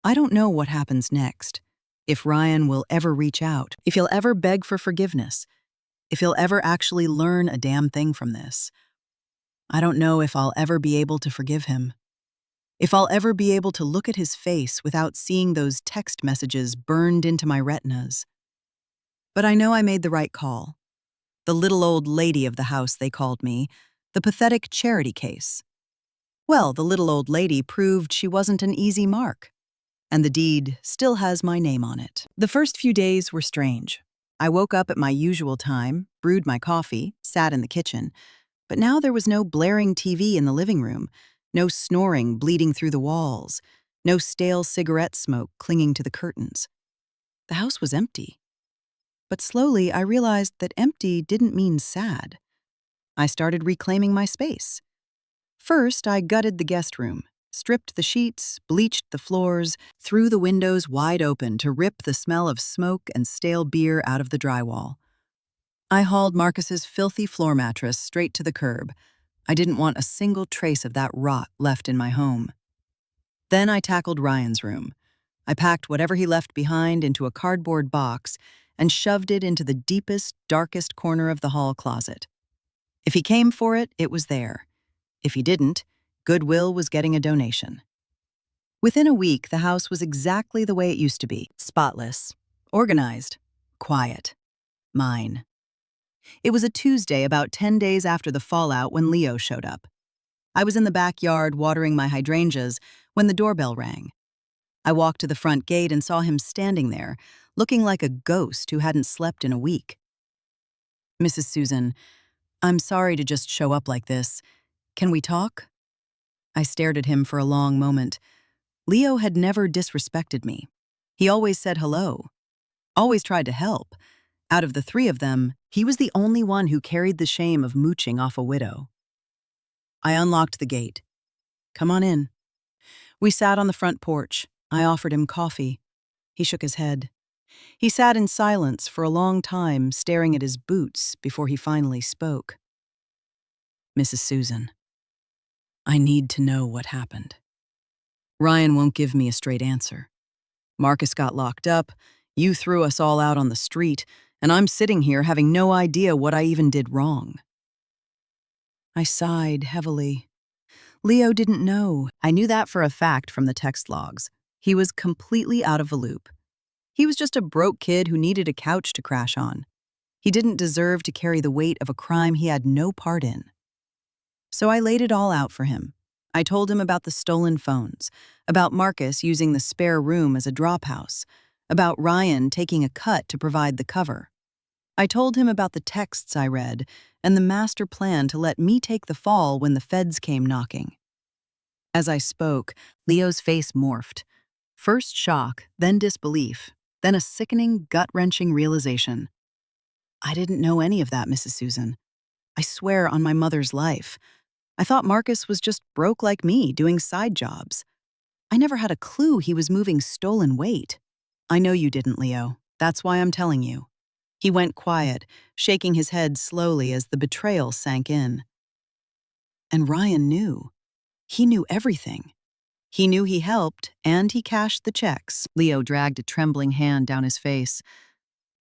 I don't know what happens next, if Ryan will ever reach out, if he'll ever beg for forgiveness, if he'll ever actually learn a damn thing from this. I don't know if I'll ever be able to forgive him, if I'll ever be able to look at his face without seeing those text messages burned into my retinas. But I know I made the right call. The little old lady of the house, they called me, the pathetic charity case. Well, the little old lady proved she wasn't an easy mark, and the deed still has my name on it. The first few days were strange. I woke up at my usual time, brewed my coffee, sat in the kitchen, but now there was no blaring TV in the living room, no snoring bleeding through the walls, no stale cigarette smoke clinging to the curtains. The house was empty. But slowly I realized that empty didn't mean sad. I started reclaiming my space. First, I gutted the guest room, stripped the sheets, bleached the floors, threw the windows wide open to rip the smell of smoke and stale beer out of the drywall. I hauled Marcus's filthy floor mattress straight to the curb. I didn't want a single trace of that rot left in my home. Then I tackled Ryan's room. I packed whatever he left behind into a cardboard box and shoved it into the deepest, darkest corner of the hall closet. If he came for it, it was there. If he didn't, Goodwill was getting a donation. Within a week, the house was exactly the way it used to be: spotless, organized, quiet, mine. It was a Tuesday about 10 days after the fallout when Leo showed up. I was in the backyard watering my hydrangeas when the doorbell rang. I walked to the front gate and saw him standing there, looking like a ghost who hadn't slept in a week. "Mrs. Susan, I'm sorry to just show up like this. Can we talk?" I stared at him for a long moment. Leo had never disrespected me. He always said hello, always tried to help. Out of the three of them, he was the only one who carried the shame of mooching off a widow. I unlocked the gate. "Come on in." We sat on the front porch. I offered him coffee. He shook his head. He sat in silence for a long time, staring at his boots before he finally spoke. "Mrs. Susan, I need to know what happened. Ryan won't give me a straight answer. Marcus got locked up, you threw us all out on the street, and I'm sitting here having no idea what I even did wrong." I sighed heavily. Leo didn't know. I knew that for a fact from the text logs. He was completely out of the loop. He was just a broke kid who needed a couch to crash on. He didn't deserve to carry the weight of a crime he had no part in. So I laid it all out for him. I told him about the stolen phones, about Marcus using the spare room as a drop house, about Ryan taking a cut to provide the cover. I told him about the texts I read and the master plan to let me take the fall when the feds came knocking. As I spoke, Leo's face morphed. First shock, then disbelief, then a sickening, gut-wrenching realization. "I didn't know any of that, Mrs. Susan. I swear on my mother's life. I thought Marcus was just broke like me, doing side jobs. I never had a clue he was moving stolen weight." "I know you didn't, Leo. That's why I'm telling you." He went quiet, shaking his head slowly as the betrayal sank in. And Ryan knew. He knew everything. He knew he helped, and he cashed the checks. Leo dragged a trembling hand down his face.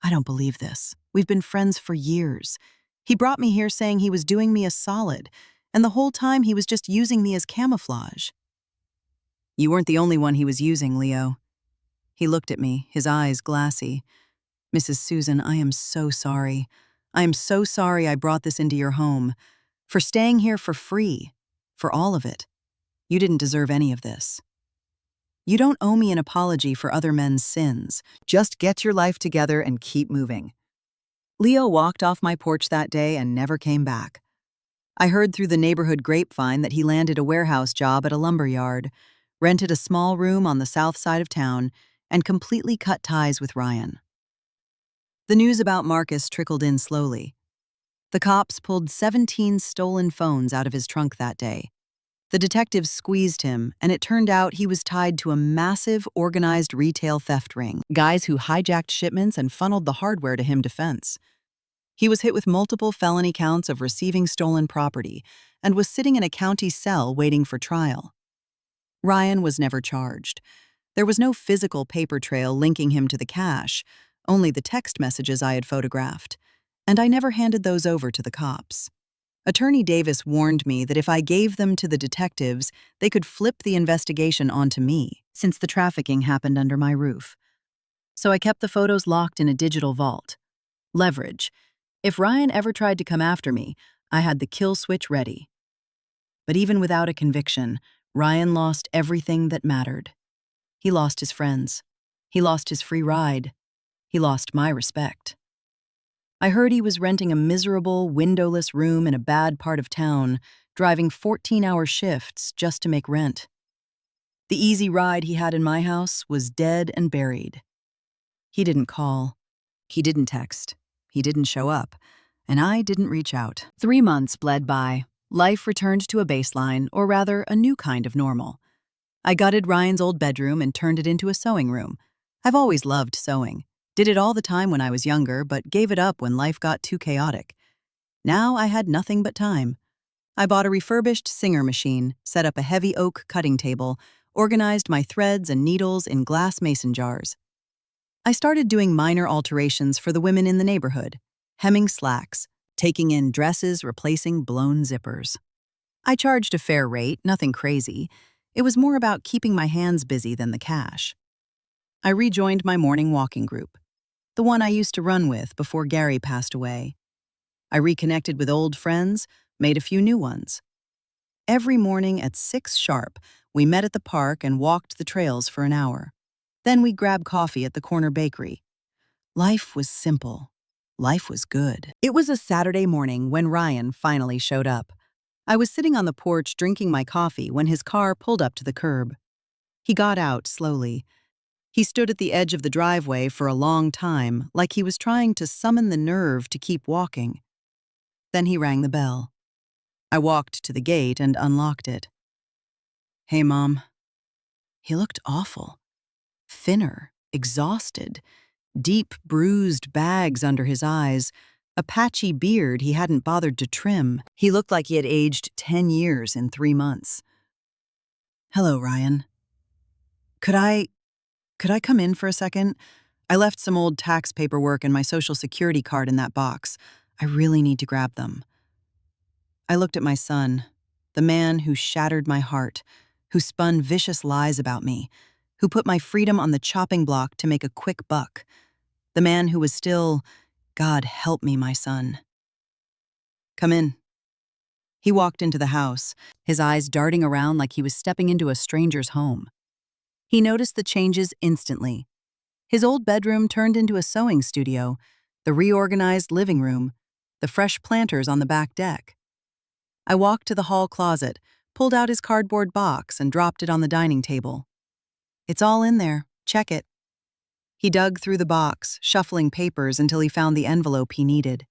"I don't believe this. We've been friends for years. He brought me here saying he was doing me a solid, And the whole time he was just using me as camouflage. You weren't the only one he was using, Leo. He looked at me, his eyes glassy. Mrs. Susan, I am so sorry. I am so sorry I brought this into your home. For staying here for free. For all of it. You didn't deserve any of this. You don't owe me an apology for other men's sins. Just get your life together and keep moving. Leo walked off my porch that day and never came back. I heard through the neighborhood grapevine that he landed a warehouse job at a lumber yard, rented a small room on the south side of town, and completely cut ties with Ryan. The news about Marcus trickled in slowly. The cops pulled 17 stolen phones out of his trunk that day. The detectives squeezed him, and it turned out he was tied to a massive, organized retail theft ring. Guys who hijacked shipments and funneled the hardware to him to fence. He was hit with multiple felony counts of receiving stolen property and was sitting in a county cell waiting for trial. Ryan was never charged. There was no physical paper trail linking him to the cache, only the text messages I had photographed, and I never handed those over to the cops. Attorney Davis warned me that if I gave them to the detectives, they could flip the investigation onto me, since the trafficking happened under my roof. So I kept the photos locked in a digital vault. Leverage. If Ryan ever tried to come after me, I had the kill switch ready. But even without a conviction, Ryan lost everything that mattered. He lost his friends. He lost his free ride. He lost my respect. I heard he was renting a miserable, windowless room in a bad part of town, driving 14-hour shifts just to make rent. The easy ride he had in my house was dead and buried. He didn't call. He didn't text. He didn't show up. And I didn't reach out. 3 months bled by. Life returned to a baseline, or rather, a new kind of normal. I gutted Ryan's old bedroom and turned it into a sewing room. I've always loved sewing. Did it all the time when I was younger, but gave it up when life got too chaotic. Now I had nothing but time. I bought a refurbished Singer machine, set up a heavy oak cutting table, organized my threads and needles in glass mason jars. I started doing minor alterations for the women in the neighborhood, hemming slacks, taking in dresses, replacing blown zippers. I charged a fair rate, nothing crazy. It was more about keeping my hands busy than the cash. I rejoined my morning walking group, the one I used to run with before Gary passed away. I reconnected with old friends, made a few new ones. Every morning at 6 sharp, we met at the park and walked the trails for an hour. Then we'd grab coffee at the corner bakery. Life was simple. Life was good. It was a Saturday morning when Ryan finally showed up. I was sitting on the porch drinking my coffee when his car pulled up to the curb. He got out slowly. He stood at the edge of the driveway for a long time, like he was trying to summon the nerve to keep walking. Then he rang the bell. I walked to the gate and unlocked it. "Hey, Mom." He looked awful. Thinner, exhausted, deep bruised bags under his eyes, a patchy beard he hadn't bothered to trim. He looked like he had aged 10 years in 3 months. "Hello, Ryan. Could I come in for a second? I left some old tax paperwork and my social security card in that box. I really need to grab them." I looked at my son, the man who shattered my heart, who spun vicious lies about me, who put my freedom on the chopping block to make a quick buck, the man who was still, God help me, my son. "Come in." He walked into the house, his eyes darting around like he was stepping into a stranger's home. He noticed the changes instantly. His old bedroom turned into a sewing studio, the reorganized living room, the fresh planters on the back deck. I walked to the hall closet, pulled out his cardboard box, and dropped it on the dining table. "It's all in there. Check it." He dug through the box, shuffling papers until he found the envelope he needed.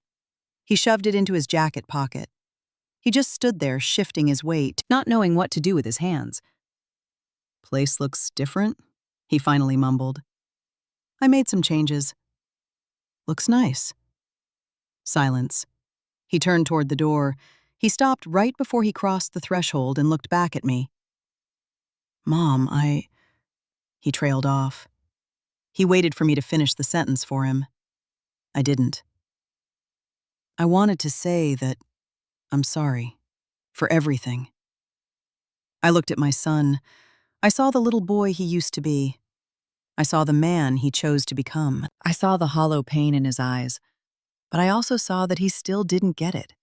He shoved it into his jacket pocket. He just stood there, shifting his weight, not knowing what to do with his hands. "Place looks different," he finally mumbled. "I made some changes." "Looks nice." Silence. He turned toward the door. He stopped right before he crossed the threshold and looked back at me. "Mom, He trailed off. He waited for me to finish the sentence for him. I didn't. I wanted to say that I'm sorry. for everything. I looked at my son. I saw the little boy he used to be. I saw the man he chose to become. I saw the hollow pain in his eyes, but I also saw that he still didn't get it.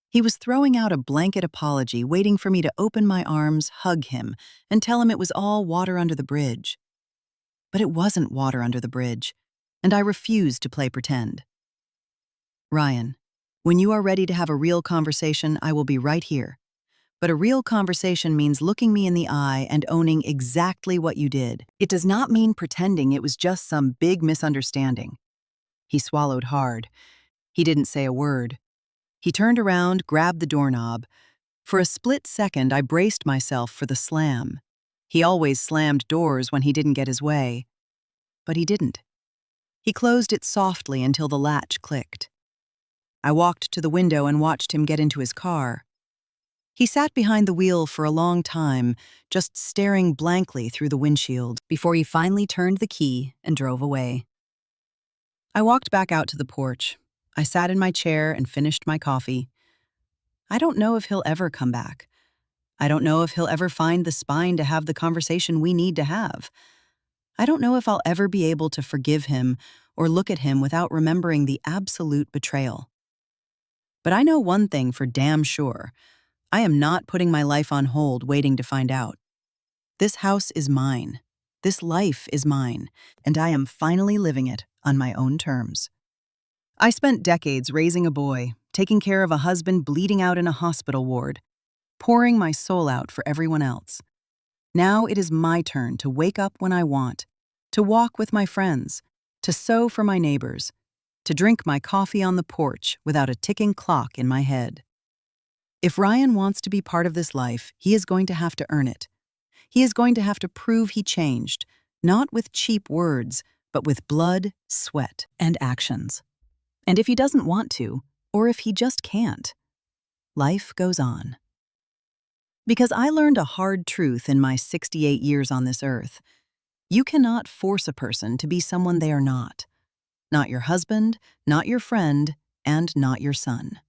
He was throwing out a blanket apology, waiting for me to open my arms, hug him, and tell him it was all water under the bridge. But it wasn't water under the bridge, and I refused to play pretend. Ryan, when you are ready to have a real conversation, I will be right here. But a real conversation means looking me in the eye and owning exactly what you did. It does not mean pretending it was just some big misunderstanding. He swallowed hard. He didn't say a word. He turned around, grabbed the doorknob. For a split second, I braced myself for the slam. He always slammed doors when he didn't get his way. But he didn't. He closed it softly until the latch clicked. I walked to the window and watched him get into his car. He sat behind the wheel for a long time, just staring blankly through the windshield, before he finally turned the key and drove away. I walked back out to the porch. I sat in my chair and finished my coffee. I don't know if he'll ever come back. I don't know if he'll ever find the spine to have the conversation we need to have. I don't know if I'll ever be able to forgive him or look at him without remembering the absolute betrayal. But I know one thing for damn sure. I am not putting my life on hold waiting to find out. This house is mine. This life is mine, and I am finally living it on my own terms. I spent decades raising a boy, taking care of a husband bleeding out in a hospital ward, pouring my soul out for everyone else. Now it is my turn to wake up when I want, to walk with my friends, to sew for my neighbors, to drink my coffee on the porch without a ticking clock in my head. If Ryan wants to be part of this life, he is going to have to earn it. He is going to have to prove he changed, not with cheap words, but with blood, sweat, and actions. And if he doesn't want to, or if he just can't, life goes on. Because I learned a hard truth in my 68 years on this earth. You cannot force a person to be someone they are not. Not your husband, not your friend, and not your son.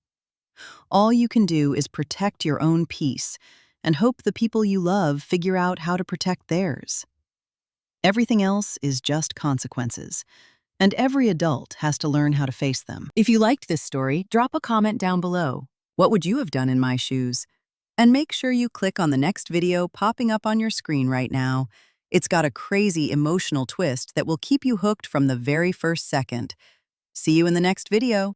All you can do is protect your own peace and hope the people you love figure out how to protect theirs. Everything else is just consequences, and every adult has to learn how to face them. If you liked this story, drop a comment down below. What would you have done in my shoes? And make sure you click on the next video popping up on your screen right now. It's got a crazy emotional twist that will keep you hooked from the very first second. See you in the next video.